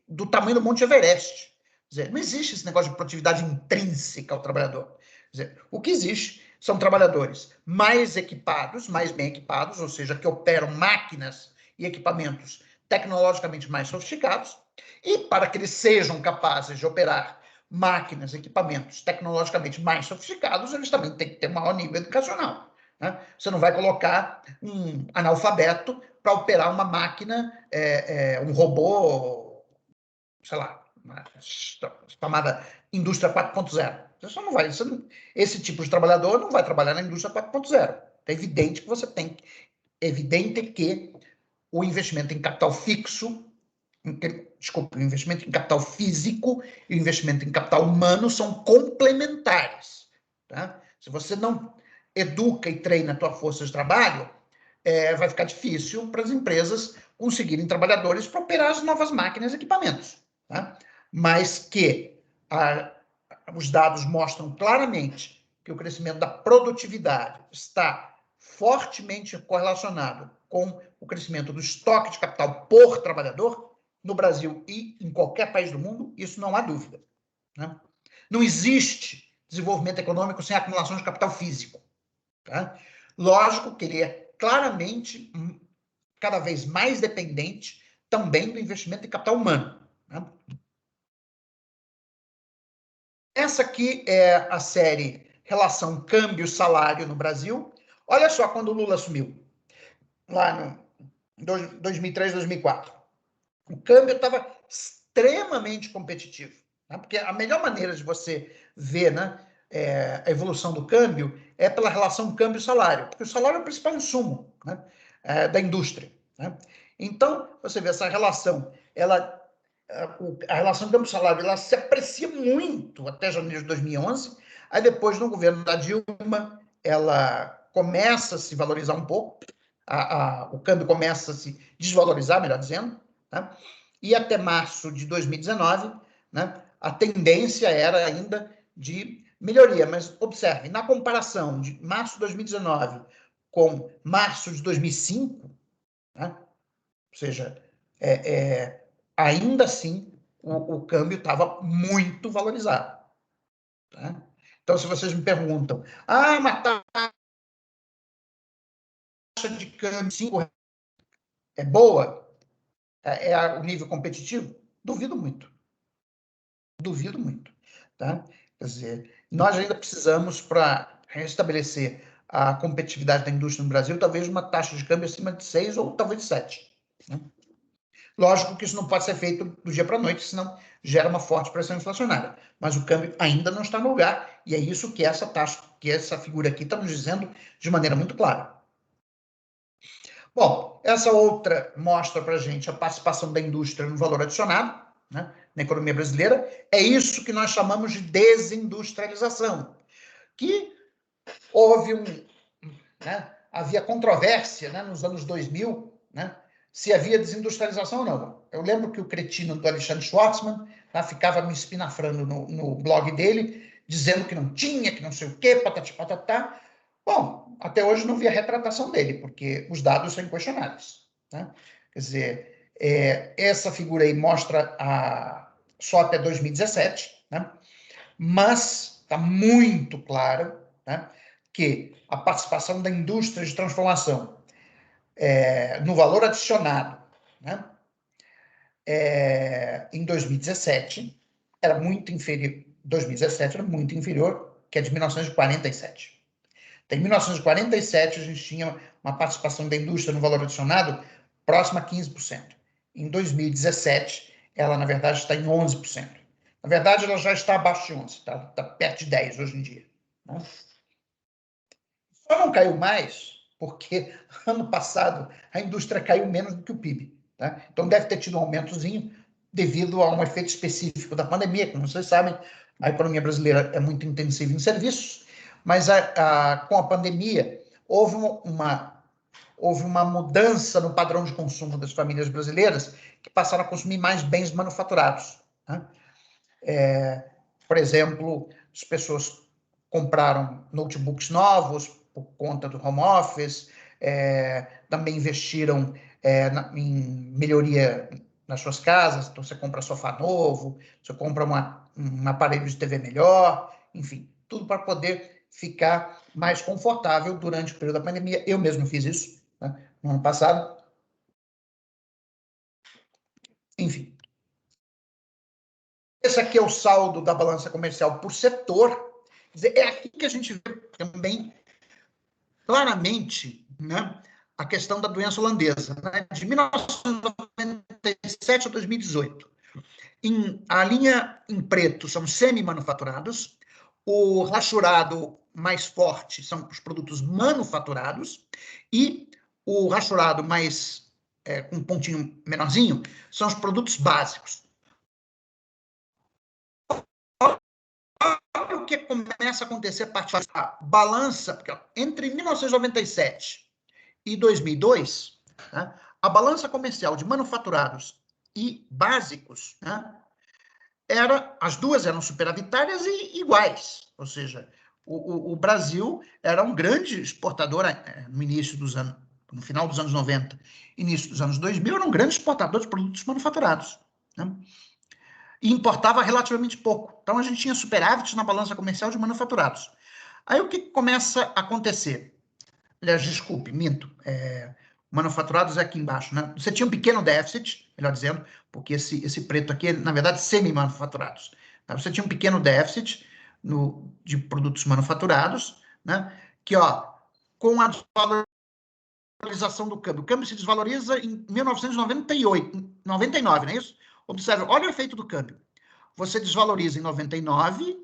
do tamanho do Monte Everest. Quer dizer, não existe esse negócio de produtividade intrínseca ao trabalhador. Quer dizer, o que existe são trabalhadores mais equipados, mais bem equipados, ou seja, que operam máquinas e equipamentos tecnologicamente mais sofisticados, e para que eles sejam capazes de operar máquinas, equipamentos tecnologicamente mais sofisticados, eles também têm que ter um maior nível educacional. Né? Você não vai colocar um analfabeto para operar uma máquina, um robô, sei lá, chamada indústria 4.0. Você só não vai, esse tipo de trabalhador não vai trabalhar na indústria 4.0. É evidente que o investimento em capital fixo, o investimento em capital físico e o investimento em capital humano são complementares. Tá? Se você não educa e treina a tua força de trabalho, vai ficar difícil para as empresas conseguirem trabalhadores para operar as novas máquinas e equipamentos. Tá? Mas que os dados mostram claramente que o crescimento da produtividade está fortemente correlacionado com o crescimento do estoque de capital por trabalhador, no Brasil e em qualquer país do mundo, isso não há dúvida. Né? Não existe desenvolvimento econômico sem acumulação de capital físico. Tá? Lógico que ele é claramente cada vez mais dependente também do investimento em capital humano. Né? Essa aqui é a série relação câmbio-salário no Brasil. Olha só quando o Lula assumiu, lá em 2003, 2004. O câmbio estava extremamente competitivo. Né? Porque a melhor maneira de você ver, né, a evolução do câmbio é pela relação câmbio-salário, porque o salário é o principal insumo, né, da indústria. Né? Então, você vê essa relação, a relação câmbio-salário ela se aprecia muito até janeiro de 2011, aí depois, no governo da Dilma, ela começa a se valorizar um pouco, o câmbio começa a se desvalorizar, melhor dizendo, né? E até março de 2019, né, a tendência era ainda de melhoria. Mas observe, na comparação de março de 2019 com março de 2005, né, ou seja, ainda assim o câmbio estava muito valorizado. Tá? Então, se vocês me perguntam, mas taxa de câmbio 5 é boa? O nível competitivo? Duvido muito. Duvido muito. Tá? Quer dizer, nós ainda precisamos, para restabelecer a competitividade da indústria no Brasil, talvez uma taxa de câmbio acima de 6 ou talvez 7. Né? Lógico que isso não pode ser feito do dia para a noite, senão gera uma forte pressão inflacionária. Mas o câmbio ainda não está no lugar, e é isso que essa taxa, que essa figura aqui está nos dizendo de maneira muito clara. Bom, essa outra mostra para a gente a participação da indústria no valor adicionado, né, na economia brasileira. É isso que nós chamamos de desindustrialização, que houve né, havia controvérsia, né, nos anos 2000, né, se havia desindustrialização ou não. Eu lembro que o cretino do Alexandre Schwartzman ficava me espinafrando no blog dele, dizendo que não tinha, que não sei o quê, patati patatá. Bom, até hoje não vi a retratação dele, porque os dados são inquestionáveis. Né? Quer dizer, essa figura aí mostra só até 2017, né? Mas está muito claro, né, que a participação da indústria de transformação no valor adicionado, né, em 2017 era muito inferior. 2017 era muito inferior que a de 1947. Em 1947, a gente tinha uma participação da indústria no valor adicionado próxima a 15%. Em 2017, ela, na verdade, está em 11%. Na verdade, ela já está abaixo de 11%, está perto de 10% hoje em dia. Né? Só não caiu mais porque ano passado a indústria caiu menos do que o PIB. Tá? Então deve ter tido um aumentozinho devido a um efeito específico da pandemia. Como vocês sabem, a economia brasileira é muito intensiva em serviços, mas com a pandemia houve uma mudança no padrão de consumo das famílias brasileiras que passaram a consumir mais bens manufaturados. Né? Por exemplo, as pessoas compraram notebooks novos por conta do home office, também investiram em melhoria nas suas casas, então você compra sofá novo, você compra um aparelho de TV melhor, enfim, tudo para poder ficar mais confortável durante o período da pandemia. Eu mesmo fiz isso, né, no ano passado. Enfim. Esse aqui é o saldo da balança comercial por setor. Quer dizer, é aqui que a gente vê também claramente, né, a questão da doença holandesa, né, de 1997 a 2018. A linha em preto são semi-manufaturados, o rachurado mais forte são os produtos manufaturados e o rachurado mais com um pontinho menorzinho são os produtos básicos. Olha o que começa a acontecer a partir da balança, porque entre 1997 e 2002, né, a balança comercial de manufaturados e básicos, né, as duas eram superavitárias e iguais, ou seja, o Brasil era um grande exportador no início dos anos, no final dos anos 90, início dos anos 2000, era um grande exportador de produtos manufaturados, né? E importava relativamente pouco. Então, a gente tinha superávites na balança comercial de manufaturados. Aí, o que começa a acontecer? Aliás, desculpe, minto. Manufaturados é aqui embaixo, né? Você tinha um pequeno déficit, melhor dizendo, porque esse preto aqui é, na verdade, semi-manufaturados. Tá? Você tinha um pequeno déficit de produtos manufaturados, né? Que, com a desvalorização do câmbio. O câmbio se desvaloriza em 1998, 99, não é isso? Observe, olha o efeito do câmbio. Você desvaloriza em 99,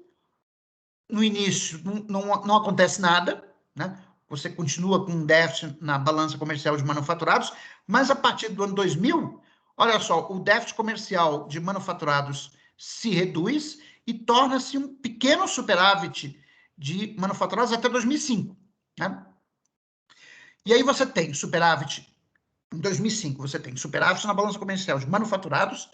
no início não acontece nada, né? Você continua com um déficit na balança comercial de manufaturados, mas a partir do ano 2000, olha só, o déficit comercial de manufaturados se reduz e torna-se um pequeno superávit de manufaturados até 2005, né? E aí você tem superávit, em 2005, você tem superávit na balança comercial de manufaturados,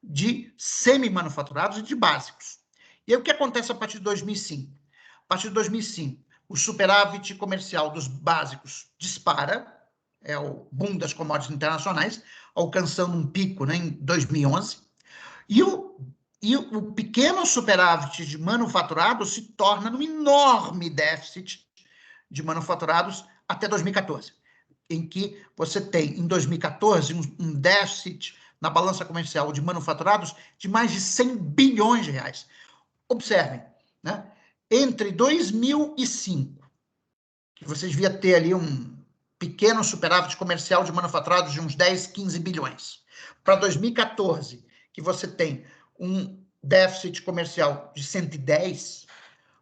de semi-manufaturados e de básicos. E aí o que acontece a partir de 2005? A partir de 2005, o superávit comercial dos básicos dispara, é o boom das commodities internacionais, alcançando um pico, né, em 2011, e o pequeno superávit de manufaturados se torna num enorme déficit de manufaturados até 2014, em que você tem, em 2014, um déficit na balança comercial de manufaturados de mais de 100 bilhões de reais. Observem, né? Entre 2005, que você devia ter ali um pequeno superávit comercial de manufaturados de uns 10, 15 bilhões, para 2014, que você tem um déficit comercial de 110,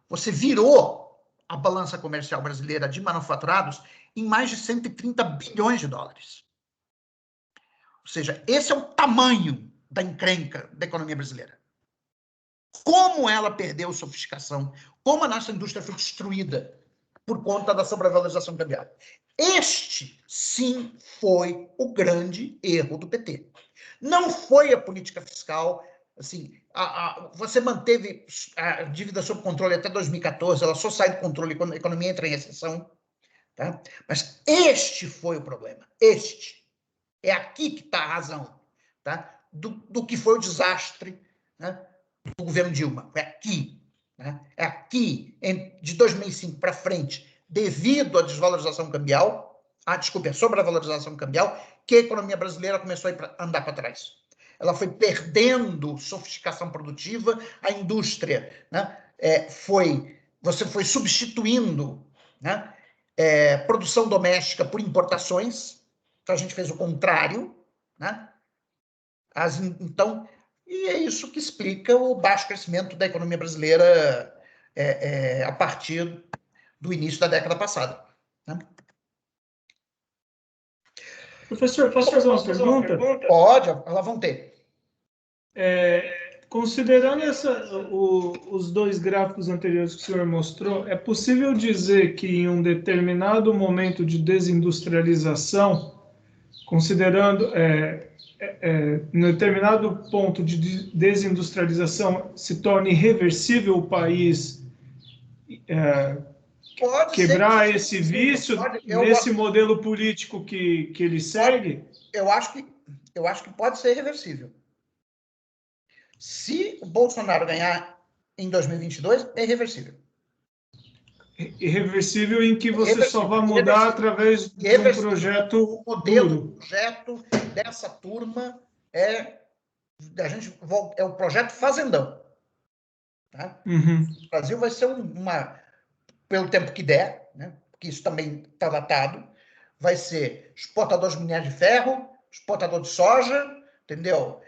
você virou a balança comercial brasileira de manufaturados em mais de 130 bilhões de dólares. Ou seja, esse é o tamanho da encrenca da economia brasileira. Como ela perdeu sofisticação, como a nossa indústria foi destruída por conta da sobrevalorização cambial. Este, sim, foi o grande erro do PT. Não foi a política fiscal, assim, você manteve a dívida sob controle até 2014, ela só sai do controle quando a economia entra em recessão, tá? Mas este foi o problema, este. É aqui que está a razão, tá? Do que foi o desastre, né, do governo Dilma. É aqui. Né? É aqui, de 2005 para frente, devido à desvalorização cambial, a sobrevalorização cambial, que a economia brasileira começou a andar para trás. Ela foi perdendo sofisticação produtiva, a indústria, né, você foi substituindo, né, produção doméstica por importações. Então, a gente fez o contrário, né? Então, E é isso que explica o baixo crescimento da economia brasileira a partir do início da década passada. Né? Professor, posso fazer uma pergunta? Pode, elas vão ter. Considerando os dois gráficos anteriores que o senhor mostrou, é possível dizer que em um determinado momento de desindustrialização, considerando em um determinado ponto de desindustrialização, se torne irreversível o país quebrar esse vício nesse modelo político que ele segue? Eu acho que pode ser irreversível. Se o Bolsonaro ganhar em 2022, é irreversível. Irreversível em que você só vai mudar através de um projeto o modelo duro. do projeto dessa turma é o projeto Fazendão. Tá? Uhum. O Brasil vai ser pelo tempo que der, né? Porque isso também está datado, vai ser exportador de minério de ferro, exportador de soja, entendeu?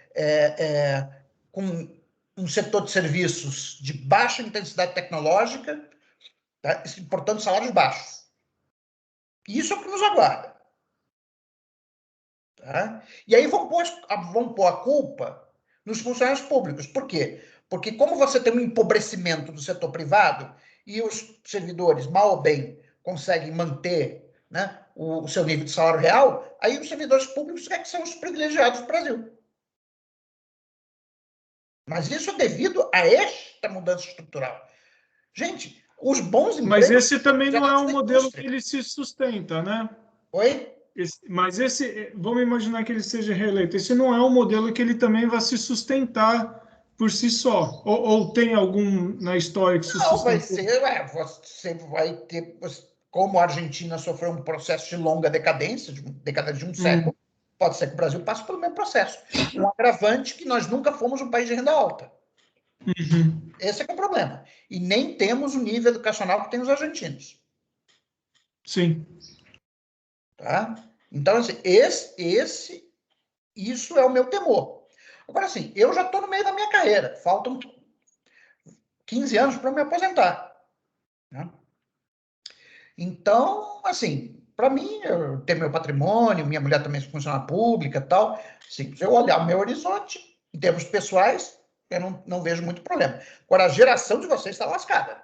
Com um setor de serviços de baixa intensidade tecnológica, tá? Portanto, salários baixos. Isso é o que nos aguarda. Tá? E aí vão pôr a culpa nos funcionários públicos. Por quê? Porque como você tem um empobrecimento do setor privado e os servidores, mal ou bem, conseguem manter, né, o seu nível de salário real, aí os servidores públicos que são os privilegiados do Brasil. Mas isso é devido a esta mudança estrutural. Gente, os bons empregos... Mas esse também não é um modelo que ele se sustenta, né? Oi? Vamos imaginar que ele seja reeleito. Esse não é um modelo que ele também vai se sustentar por si só. Ou tem algum na história que se sustenta? Não, vai ser... você vai ter... Como a Argentina sofreu um processo de longa decadência, de um século, pode ser que o Brasil passe pelo mesmo processo. Um agravante que nós nunca fomos um país de renda alta. Uhum. Esse é que é o problema. E nem temos o nível educacional que tem os argentinos. Sim. Tá? Então, assim, isso é o meu temor. Agora, assim, eu já estou no meio da minha carreira. Faltam 15 anos para me aposentar. Né? Então, assim, para mim, eu tenho meu patrimônio, minha mulher também é funcionária pública e tal. Assim, se eu olhar o meu horizonte, em termos pessoais, eu não vejo muito problema. Agora, a geração de vocês está lascada.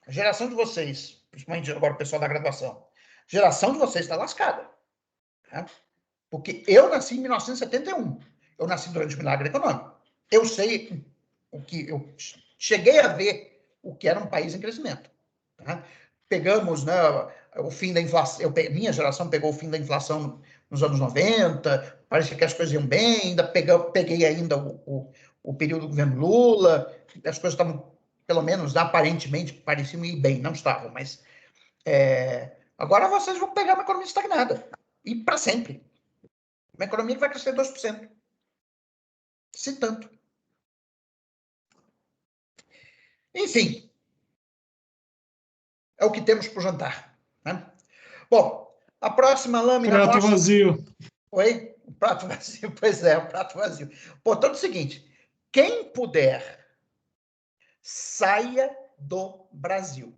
A geração de vocês, principalmente agora o pessoal da graduação, a geração de vocês está lascada. Né? Porque eu nasci em 1971. Eu nasci durante o milagre econômico. Eu sei o que... Eu cheguei a ver o que era um país em crescimento. Tá? Pegamos, né, o fim da inflação... Minha geração pegou o fim da inflação nos anos 90, parece que as coisas iam bem, ainda peguei ainda o período do governo Lula, as coisas estavam, pelo menos aparentemente, pareciam ir bem, não estavam, mas agora vocês vão pegar uma economia estagnada, e para sempre. Uma economia que vai crescer 2%. Se tanto. Enfim, é o que temos para o jantar. Né? Bom, a próxima lâmina prato vazio. Oi? O prato vazio, pois é, o prato vazio. Portanto, é o seguinte, quem puder, saia do Brasil.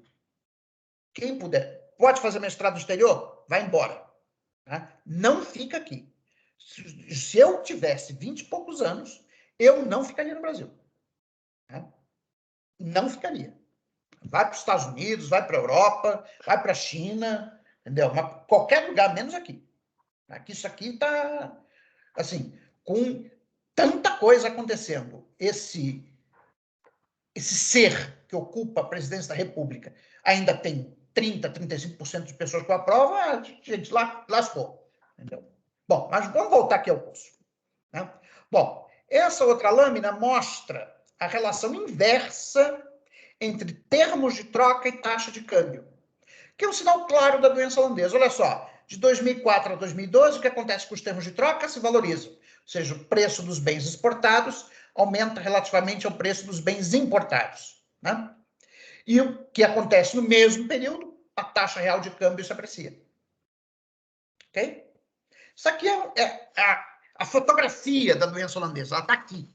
Quem puder. Pode fazer mestrado no exterior? Vai embora. Tá? Não fica aqui. Se eu tivesse 20 e poucos anos, eu não ficaria no Brasil. Tá? Não ficaria. Vai para os Estados Unidos, vai para a Europa, vai para a China, entendeu? Mas qualquer lugar, menos aqui. Isso aqui está, assim, com tanta coisa acontecendo. Esse ser que ocupa a presidência da República ainda tem 30%, 35% de pessoas que aprovam, a gente lascou. Entendeu? Bom, mas vamos voltar aqui ao curso. Né? Bom, essa outra lâmina mostra a relação inversa entre termos de troca e taxa de câmbio, que é um sinal claro da doença holandesa. Olha só, de 2004 a 2012, o que acontece com os termos de troca? Se valorizam. Ou seja, o preço dos bens exportados aumenta relativamente ao preço dos bens importados. Né? E o que acontece no mesmo período? A taxa real de câmbio se aprecia. Ok? Isso aqui é a fotografia da doença holandesa, ela está aqui.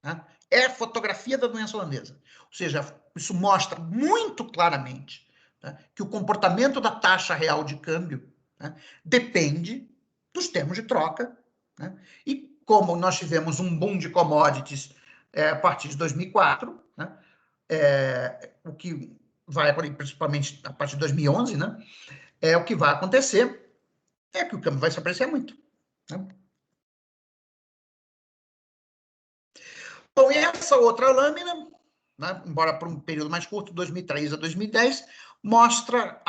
Né? É a fotografia da doença holandesa. Ou seja, isso mostra muito claramente, né, que o comportamento da taxa real de câmbio, né, depende dos termos de troca. Né? E como nós tivemos um boom de commodities a partir de 2004, né, o que vai, principalmente a partir de 2011, né, o que vai acontecer é que o câmbio vai se apreciar muito. Né? Bom, e essa outra lâmina, né, embora por um período mais curto, 2003 a 2010, mostra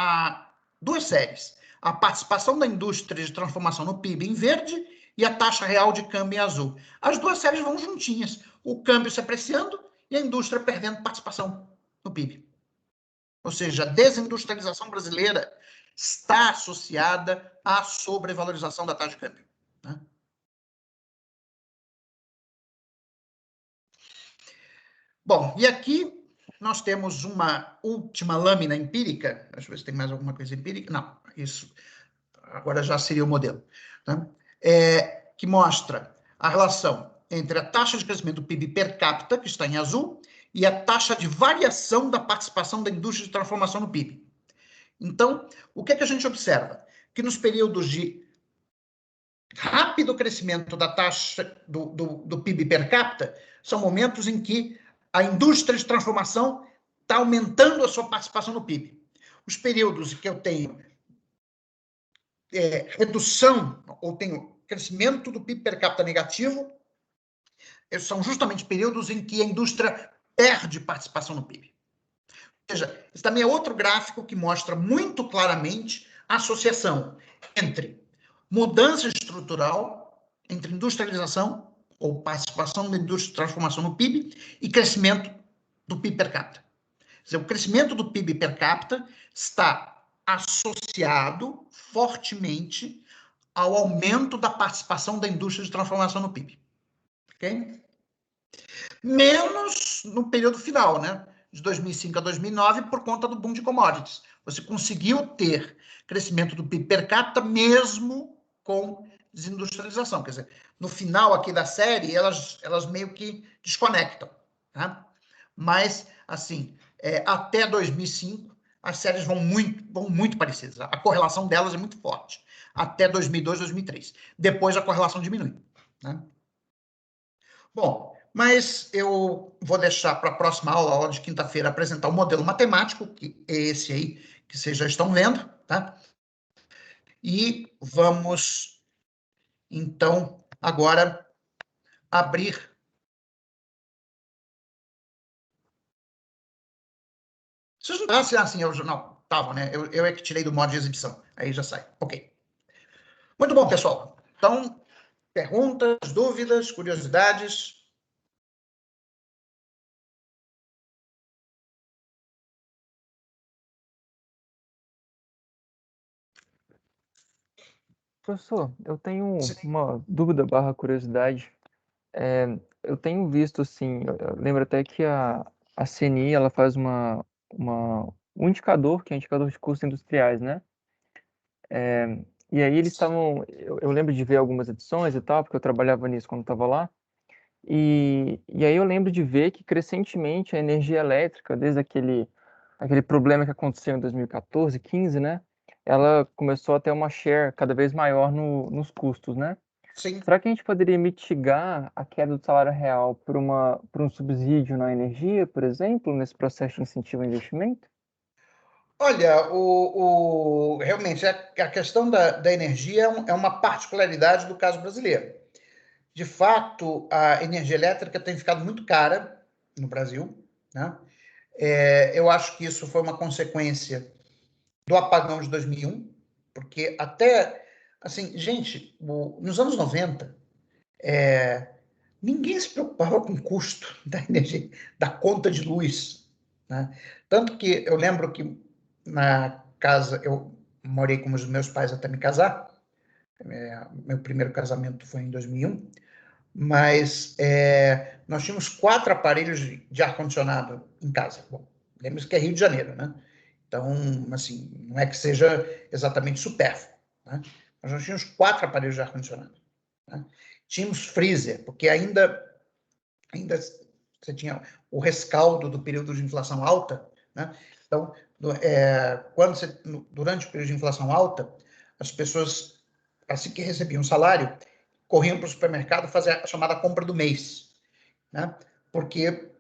duas séries. A participação da indústria de transformação no PIB em verde e a taxa real de câmbio em azul. As duas séries vão juntinhas. O câmbio se apreciando e a indústria perdendo participação no PIB. Ou seja, a desindustrialização brasileira está associada à sobrevalorização da taxa de câmbio. Né? Bom, e aqui nós temos uma última lâmina empírica. Deixa eu ver se tem mais alguma coisa empírica. Não, isso agora já seria o modelo. Né? Que mostra a relação entre a taxa de crescimento do PIB per capita, que está em azul, e a taxa de variação da participação da indústria de transformação no PIB. Então, o que é que a gente observa? Que nos períodos de rápido crescimento da taxa do PIB per capita, são momentos em que a indústria de transformação está aumentando a sua participação no PIB. Os períodos em que eu tenho redução ou tenho crescimento do PIB per capita negativo, são justamente períodos em que a indústria perde participação no PIB. Ou seja, esse também é outro gráfico que mostra muito claramente a associação entre mudança estrutural, entre industrialização ou participação da indústria de transformação no PIB e crescimento do PIB per capita. Quer dizer, o crescimento do PIB per capita está associado fortemente ao aumento da participação da indústria de transformação no PIB. Ok? Menos no período final, né? De 2005 a 2009, por conta do boom de commodities. Você conseguiu ter crescimento do PIB per capita mesmo com desindustrialização. Quer dizer, no final aqui da série, elas meio que desconectam. Tá? Mas, assim, até 2005, as séries vão muito parecidas. A correlação delas é muito forte. Até 2002, 2003. Depois a correlação diminui. Né? Bom, mas eu vou deixar para a próxima aula de quinta-feira, apresentar o modelo matemático, que é esse aí que vocês já estão vendo, tá? E vamos, então, agora abrir. Vocês não estavam assim, eu não, estavam, né? Eu é que tirei do modo de exibição, aí já sai. Ok. Muito bom, pessoal. Então, perguntas, dúvidas, curiosidades? Professor, eu tenho Sim. uma dúvida barra curiosidade. Eu tenho visto, assim, eu lembro até que a CNI, ela faz um indicador, que é indicador de custos industriais, né? E aí eles estavam, eu lembro de ver algumas edições e tal, porque eu trabalhava nisso quando estava lá, e aí eu lembro de ver que crescentemente a energia elétrica, desde aquele problema que aconteceu em 2014, 15, né? Ela começou a ter uma share cada vez maior nos custos, né? Sim. Será que a gente poderia mitigar a queda do salário real por um subsídio na energia, por exemplo, nesse processo de incentivo ao investimento? Olha, realmente, a questão da energia é uma particularidade do caso brasileiro. De fato, a energia elétrica tem ficado muito cara no Brasil. Né? Eu acho que isso foi uma consequência do apagão de 2001, porque até, assim, gente, nos anos 90, ninguém se preocupava com o custo da energia, da conta de luz. Né? Tanto que eu lembro que na casa, eu morei com os meus pais até me casar, meu primeiro casamento foi em 2001, mas nós tínhamos 4 aparelhos de ar-condicionado em casa. Bom, lembre-se que é Rio de Janeiro, né? Então, assim, não é que seja exatamente supérfluo, né? Mas nós tínhamos 4 aparelhos de ar-condicionado. né? Tínhamos freezer, porque ainda você tinha o rescaldo do período de inflação alta, né? Então, durante o período de inflação alta, as pessoas, assim que recebiam salário, corriam para o supermercado fazer a chamada compra do mês, né? Porque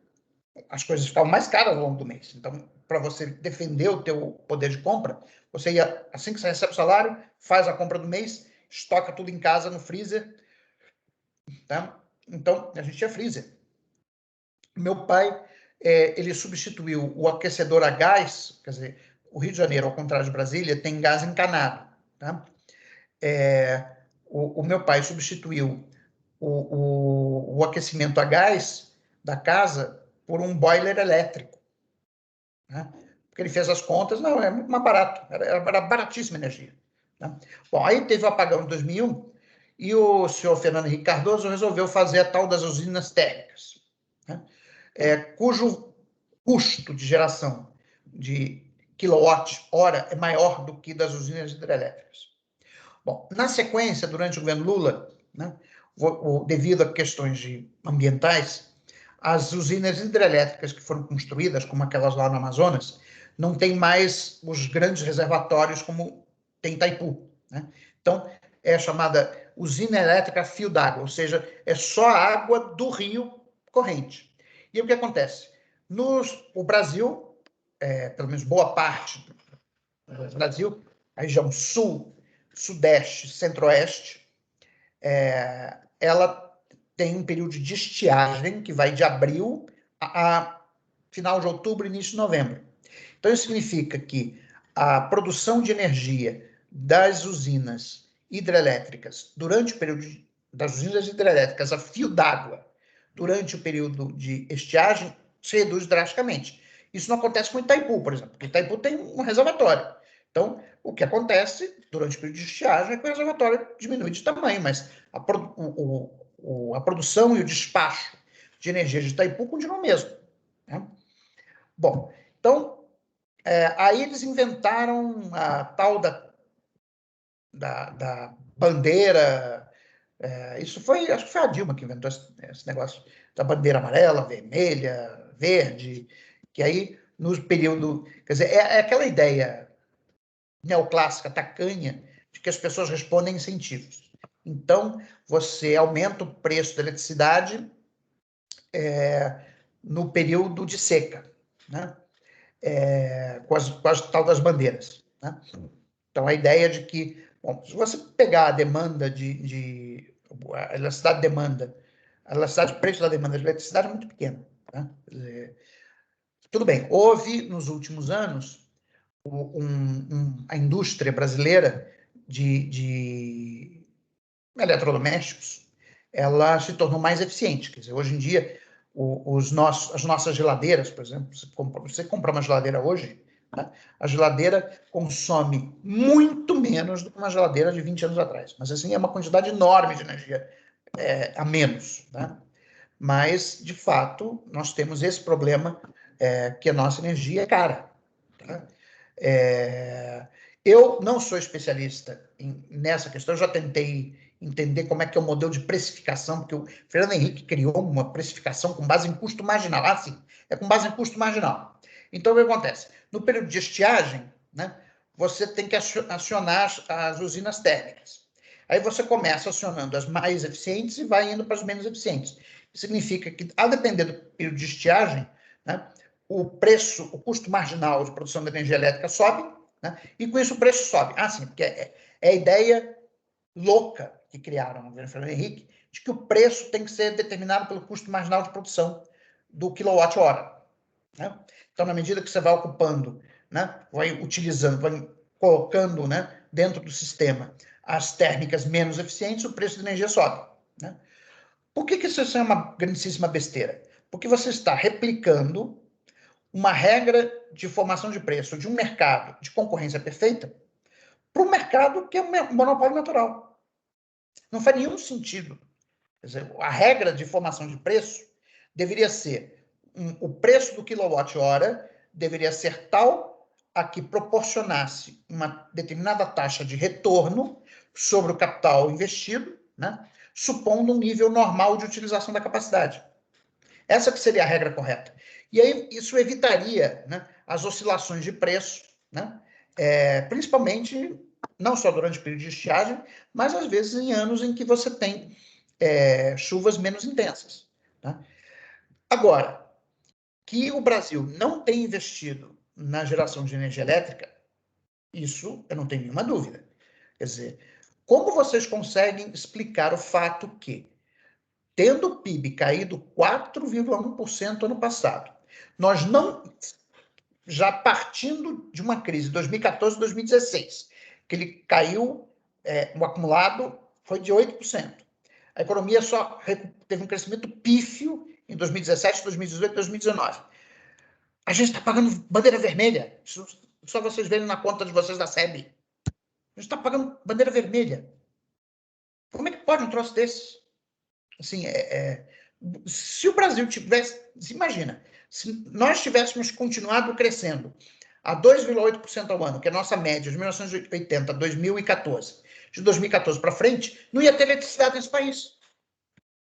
as coisas ficavam mais caras ao longo do mês. Então, para você defender o teu poder de compra, você ia, assim que você recebe o salário, faz a compra do mês, estoca tudo em casa no freezer, tá? Então, a gente tinha freezer. Meu pai, ele substituiu o aquecedor a gás, quer dizer, o Rio de Janeiro, ao contrário de Brasília, tem gás encanado, tá? O meu pai substituiu o aquecimento a gás da casa por um boiler elétrico, né? Porque ele fez as contas, não, é muito mais barato, era baratíssima energia, né? Bom, aí teve o apagão em 2001 e o senhor Fernando Henrique Cardoso resolveu fazer a tal das usinas térmicas, né? Cujo custo de geração de quilowatt-hora é maior do que das usinas hidrelétricas. Bom, na sequência, durante o governo Lula, né, devido a questões ambientais, as usinas hidrelétricas que foram construídas, como aquelas lá no Amazonas, não tem mais os grandes reservatórios como tem Itaipu, né? Então, é chamada usina elétrica a fio d'água, ou seja, é só a água do rio corrente. E o que acontece? O Brasil, pelo menos boa parte do Brasil, a região sul, sudeste, centro-oeste, ela tem um período de estiagem que vai de abril a final de outubro, início de novembro. Então, isso significa que a produção de energia das usinas hidrelétricas durante o período das usinas hidrelétricas a fio d'água durante o período de estiagem se reduz drasticamente. Isso não acontece com Itaipu, por exemplo, porque Itaipu tem um reservatório. Então, o que acontece durante o período de estiagem é que o reservatório diminui de tamanho, mas a produção e o despacho de energia de Itaipu continua o mesmo, né? Bom, então, aí eles inventaram a tal da bandeira. Isso foi, acho que foi a Dilma que inventou esse negócio da bandeira amarela, vermelha, verde, que aí, no período. Quer dizer, é aquela ideia neoclássica, tacanha, de que as pessoas respondem a incentivos. Então, você aumenta o preço da eletricidade no período de seca, né? Com as tal das bandeiras, né? Então, a ideia de que, bom, se você pegar a demanda a elasticidade de demanda, a elasticidade de preço da demanda de eletricidade é muito pequena, né? Quer dizer, tudo bem, houve, nos últimos anos, a indústria brasileira de eletrodomésticos, ela se tornou mais eficiente. Quer dizer, hoje em dia, as nossas geladeiras, por exemplo, você compra uma geladeira hoje, né? A geladeira consome muito menos do que uma geladeira de 20 anos atrás. Mas, assim, é uma quantidade enorme de energia a menos, né? Mas, de fato, nós temos esse problema que a nossa energia é cara, tá? Eu não sou especialista nessa questão, eu já tentei entender como é que é o modelo de precificação, porque o Fernando Henrique criou uma precificação com base em custo marginal. Assim, é com base em custo marginal. Então, o que acontece? No período de estiagem, né, você tem que acionar as usinas térmicas. Aí você começa acionando as mais eficientes e vai indo para as menos eficientes. Isso significa que, a depender do período de estiagem, né, o custo marginal de produção de energia elétrica sobe, né, e com isso o preço sobe. Ah, sim, porque é a ideia louca que criaram no governo Fernando Henrique, de que o preço tem que ser determinado pelo custo marginal de produção do quilowatt-hora, né? Então, na medida que você vai ocupando, né, vai utilizando, vai colocando, né, dentro do sistema as térmicas menos eficientes, o preço da energia sobe, né? Por que isso é uma grandíssima besteira? Porque você está replicando uma regra de formação de preço de um mercado de concorrência perfeita para um mercado que é um monopólio natural. Não faz nenhum sentido. Quer dizer, a regra de formação de preço deveria ser o preço do quilowatt-hora deveria ser tal a que proporcionasse uma determinada taxa de retorno sobre o capital investido, né? Supondo um nível normal de utilização da capacidade. Essa que seria a regra correta. E aí isso evitaria, né, as oscilações de preço, né? Principalmente, não só durante o período de estiagem, mas às vezes em anos em que você tem chuvas menos intensas. Tá? Agora, que o Brasil não tem investido na geração de energia elétrica, isso eu não tenho nenhuma dúvida. Quer dizer, como vocês conseguem explicar o fato que, tendo o PIB caído 4,1% ano passado, nós não, já partindo de uma crise de 2014 e 2016, que ele caiu, o acumulado foi de 8%. A economia só teve um crescimento pífio em 2017, 2018 e 2019. A gente está pagando bandeira vermelha. Isso só vocês verem na conta de vocês da SEB. A gente está pagando bandeira vermelha. Como é que pode um troço desse? Assim, se o Brasil tivesse... Imagina, se nós tivéssemos continuado crescendo a 2,8% ao ano, que é a nossa média de 1980 a 2014, de 2014 para frente, não ia ter eletricidade nesse país.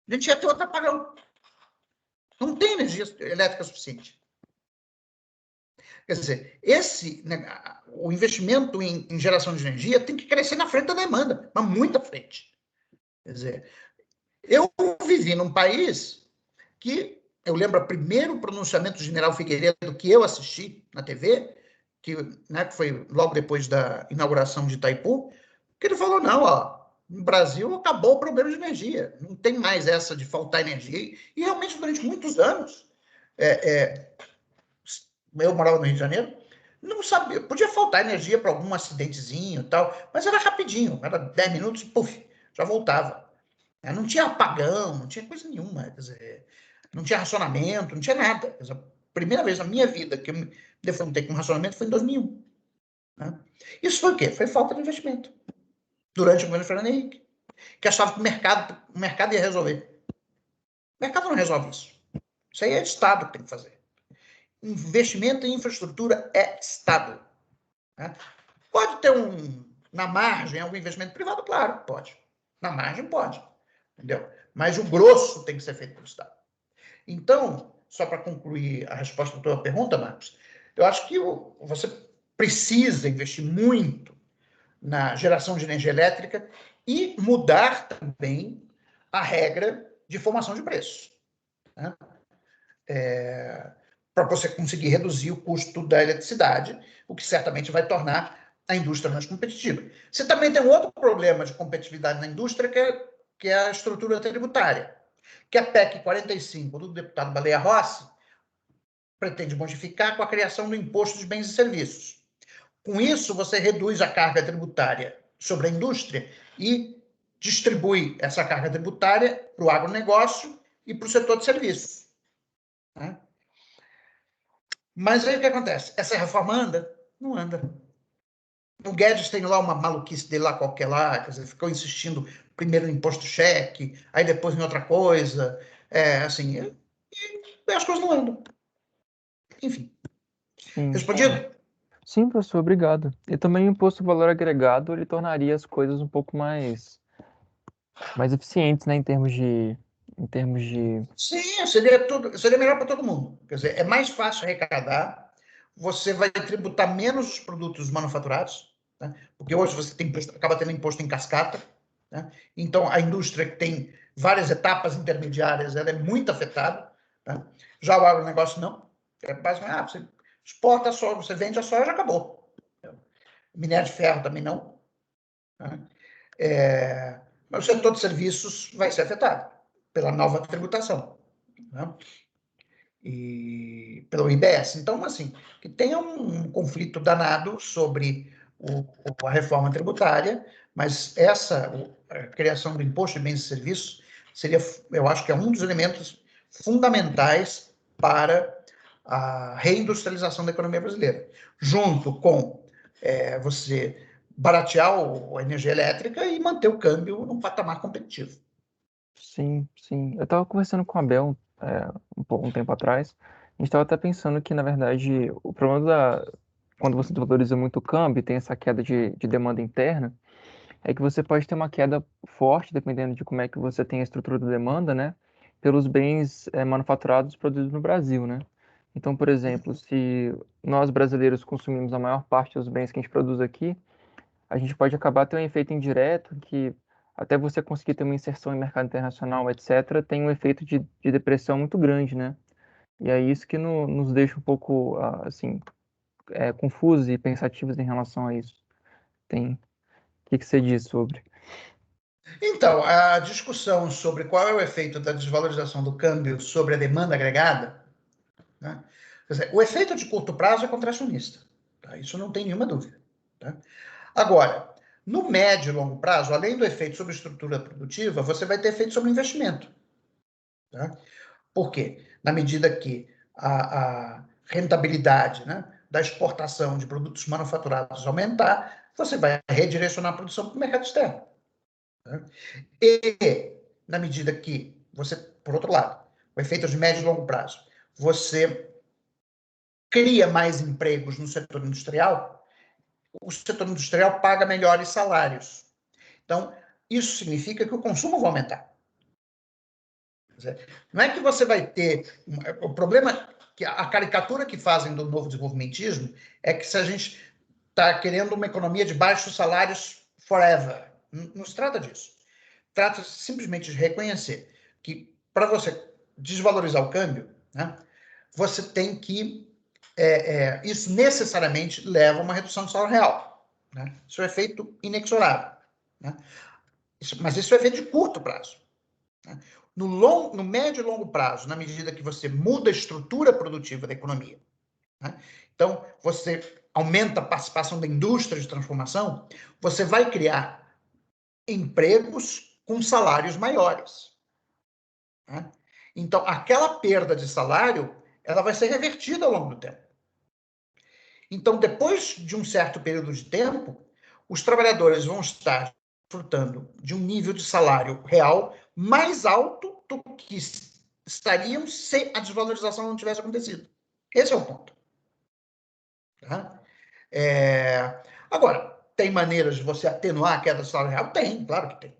A gente ia ter outro apagão. Não tem energia elétrica suficiente. Quer dizer, o investimento em geração de energia tem que crescer na frente da demanda, mas muito à frente. Quer dizer, eu vivi num país que, eu lembro o primeiro pronunciamento do general Figueiredo que eu assisti na TV, que foi logo depois da inauguração de Itaipu, que ele falou, não, ó, no Brasil acabou o problema de energia, não tem mais essa de faltar energia. E realmente, durante muitos anos, eu morava no Rio de Janeiro, não sabia, podia faltar energia para algum acidentezinho e tal, mas era rapidinho, era 10 minutos, puf, já voltava. Não tinha apagão, não tinha coisa nenhuma, quer dizer, não tinha racionamento, não tinha nada. A primeira vez na minha vida que eu me defrontei com racionamento foi em 2001. Né? Isso foi o quê? Foi falta de investimento. Durante o governo Fernando Henrique, que achava que o mercado ia resolver. O mercado não resolve isso. Isso aí é Estado que tem que fazer. Investimento em infraestrutura é Estado. Né? Pode ter na margem, algum investimento privado? Claro, pode. Na margem, pode. Entendeu? Mas o grosso tem que ser feito pelo Estado. Então, só para concluir a resposta à tua pergunta, Marcos, eu acho que você precisa investir muito na geração de energia elétrica e mudar também a regra de formação de preços. Né? Para você conseguir reduzir o custo da eletricidade, o que certamente vai tornar a indústria mais competitiva. Você também tem um outro problema de competitividade na indústria, que é a estrutura tributária, que a PEC 45 do deputado Baleia Rossi pretende modificar com a criação do imposto de bens e serviços. Com isso, você reduz a carga tributária sobre a indústria e distribui essa carga tributária para o agronegócio e para o setor de serviços. Né? Mas aí o que acontece? Essa reforma anda? Não anda. O Guedes tem lá uma maluquice dele lá qualquer lá, quer dizer, ficou insistindo primeiro no imposto cheque, aí depois em outra coisa, assim, e as coisas não andam. Enfim. Sim, Respondido? sim, professor, obrigado. E também o imposto de valor agregado, ele tornaria as coisas um pouco mais eficientes, né, em termos de... Sim, seria melhor para todo mundo. Quer dizer, é mais fácil arrecadar, você vai tributar menos os produtos manufaturados, né? Porque hoje você acaba tendo imposto em cascata, né? Então, a indústria que tem várias etapas intermediárias, ela é muito afetada. Tá? Já o agronegócio não. É basicamente, você exporta a soja, você vende a soja, já acabou. Minério de ferro também não. Né? Mas o setor de serviços vai ser afetado pela nova tributação. Né? E pelo IBS. Então, assim, que tenha um conflito danado sobre a reforma tributária, mas a criação do imposto de bens e serviços seria, eu acho que é um dos elementos fundamentais para a reindustrialização da economia brasileira, junto com você baratear a energia elétrica e manter o câmbio num patamar competitivo. Sim, sim. Eu estava conversando com a Bel um tempo atrás. A gente estava até pensando que, na verdade, o problema quando você desvaloriza muito o câmbio e tem essa queda de demanda interna, é que você pode ter uma queda forte, dependendo de como é que você tem a estrutura da demanda, né? Pelos bens manufaturados produzidos no Brasil, né? Então, por exemplo, se nós brasileiros consumimos a maior parte dos bens que a gente produz aqui, a gente pode acabar tendo um efeito indireto que até você conseguir ter uma inserção em mercado internacional, etc., tem um efeito de depressão muito grande, né? E é isso que nos deixa um pouco, assim, confusos e pensativos em relação a isso. O que você diz sobre? Então, a discussão sobre qual é o efeito da desvalorização do câmbio sobre a demanda agregada, né? Quer dizer, o efeito de curto prazo é contracionista, tá? Isso não tem nenhuma dúvida, tá? Agora, no médio e longo prazo, além do efeito sobre estrutura produtiva, você vai ter efeito sobre investimento, tá? Por quê? Na medida que a rentabilidade, né, da exportação de produtos manufaturados aumentar, você vai redirecionar a produção para o mercado externo, tá? E, na medida que você, por outro lado, o efeito de médio e longo prazo, você cria mais empregos no setor industrial, o setor industrial paga melhores salários. Então, isso significa que o consumo vai aumentar. Quer dizer, não é que você vai ter... O problema, que a caricatura que fazem do novo desenvolvimentismo é que se a gente está querendo uma economia de baixos salários forever. Não se trata disso. Trata-se simplesmente de reconhecer que, para você desvalorizar o câmbio, né, você tem que... isso necessariamente leva a uma redução do salário real, né? Isso é um efeito inexorável, né? Mas isso é um efeito de curto prazo, né? No médio e longo prazo, na medida que você muda a estrutura produtiva da economia, né? Então, você aumenta a participação da indústria de transformação, você vai criar empregos com salários maiores, né? Então, aquela perda de salário, ela vai ser revertida ao longo do tempo. Então, depois de um certo período de tempo, os trabalhadores vão estar desfrutando de um nível de salário real mais alto do que estariam se a desvalorização não tivesse acontecido. Esse é o ponto. Tá? Agora, tem maneiras de você atenuar a queda do salário real? Tem, claro que tem.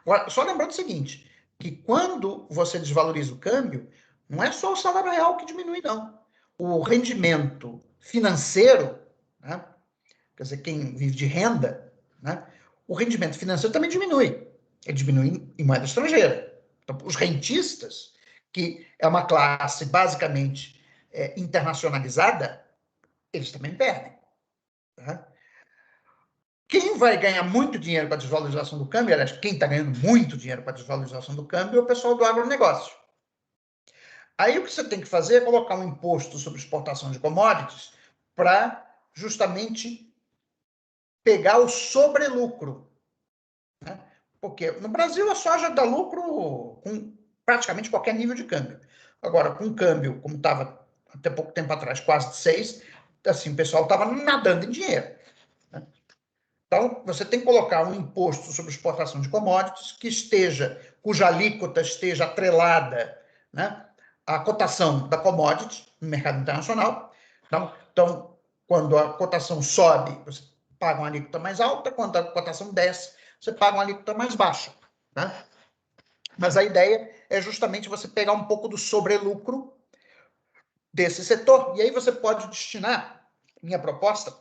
Agora, só lembrando o seguinte, que quando você desvaloriza o câmbio, não é só o salário real que diminui, não. O rendimento financeiro, né? Quer dizer, quem vive de renda, né? O rendimento financeiro também diminui. Ele diminui em moeda estrangeira. Então, os rentistas, que é uma classe basicamente internacionalizada, eles também perdem. Tá? Quem vai ganhar muito dinheiro com a desvalorização do câmbio, aliás, quem está ganhando muito dinheiro com a desvalorização do câmbio é o pessoal do agronegócio. Aí o que você tem que fazer é colocar um imposto sobre exportação de commodities para justamente pegar o sobrelucro, né? Porque no Brasil a soja dá lucro com praticamente qualquer nível de câmbio. Agora, com câmbio, como estava até pouco tempo atrás, quase de 6, assim, o pessoal estava nadando em dinheiro, né? Então, você tem que colocar um imposto sobre exportação de commodities cuja alíquota esteja atrelada, né, à cotação da commodity no mercado internacional. Então, quando a cotação sobe, você paga uma alíquota mais alta, quando a cotação desce, você paga uma alíquota mais baixa, né? Mas a ideia é justamente você pegar um pouco do sobrelucro desse setor, e aí você pode destinar, minha proposta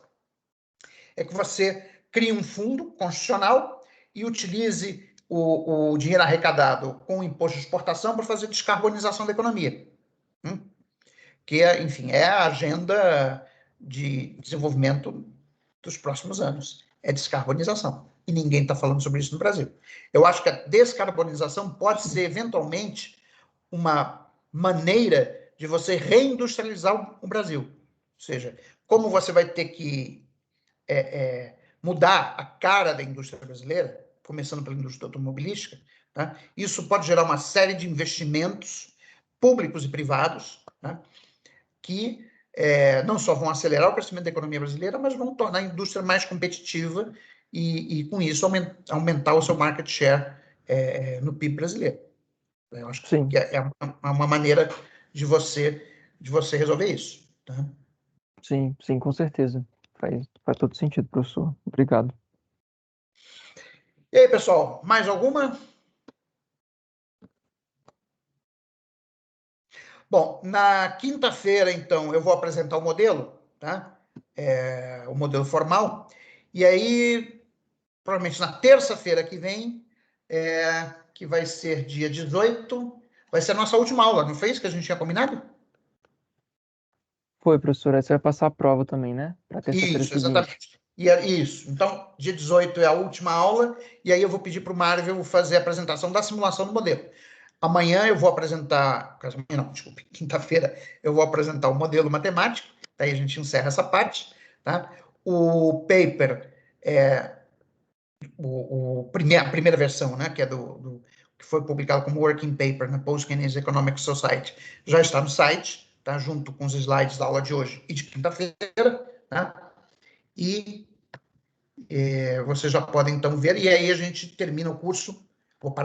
é que você crie um fundo constitucional e utilize o dinheiro arrecadado com o imposto de exportação para fazer descarbonização da economia. Que, enfim, é a agenda de desenvolvimento dos próximos anos. É descarbonização. E ninguém está falando sobre isso no Brasil. Eu acho que a descarbonização pode ser, eventualmente, uma maneira de você reindustrializar o Brasil. Ou seja, como você vai ter que mudar a cara da indústria brasileira, começando pela indústria automobilística, tá? Isso pode gerar uma série de investimentos públicos e privados, tá? Que não só vão acelerar o crescimento da economia brasileira, mas vão tornar a indústria mais competitiva e com isso, aumentar o seu market share no PIB brasileiro. Eu acho Sim, que é uma maneira de você resolver isso. Tá? sim, com certeza. Faz todo sentido, professor. Obrigado. E aí, pessoal, mais alguma? Bom, na quinta-feira, então, eu vou apresentar o modelo, tá? O modelo formal. E aí, provavelmente na terça-feira que vem, que vai ser dia 18, vai ser a nossa última aula, não foi isso que a gente tinha combinado? Foi, professor. Aí você vai passar a prova também, né? Para terça-feira Isso, seguinte. exatamente. Isso. Então, dia 18 é a última aula, e aí eu vou pedir para o Marvel fazer a apresentação da simulação do modelo. Amanhã eu vou apresentar, não, desculpe, quinta-feira eu vou apresentar o modelo matemático, daí a gente encerra essa parte, tá? O paper, a primeira versão, né, que é que foi publicado como working paper na Post-Keynesian Economic Society, já está no site, tá? Junto com os slides da aula de hoje e de quinta-feira, tá? E vocês já podem, então, ver, e aí a gente termina o curso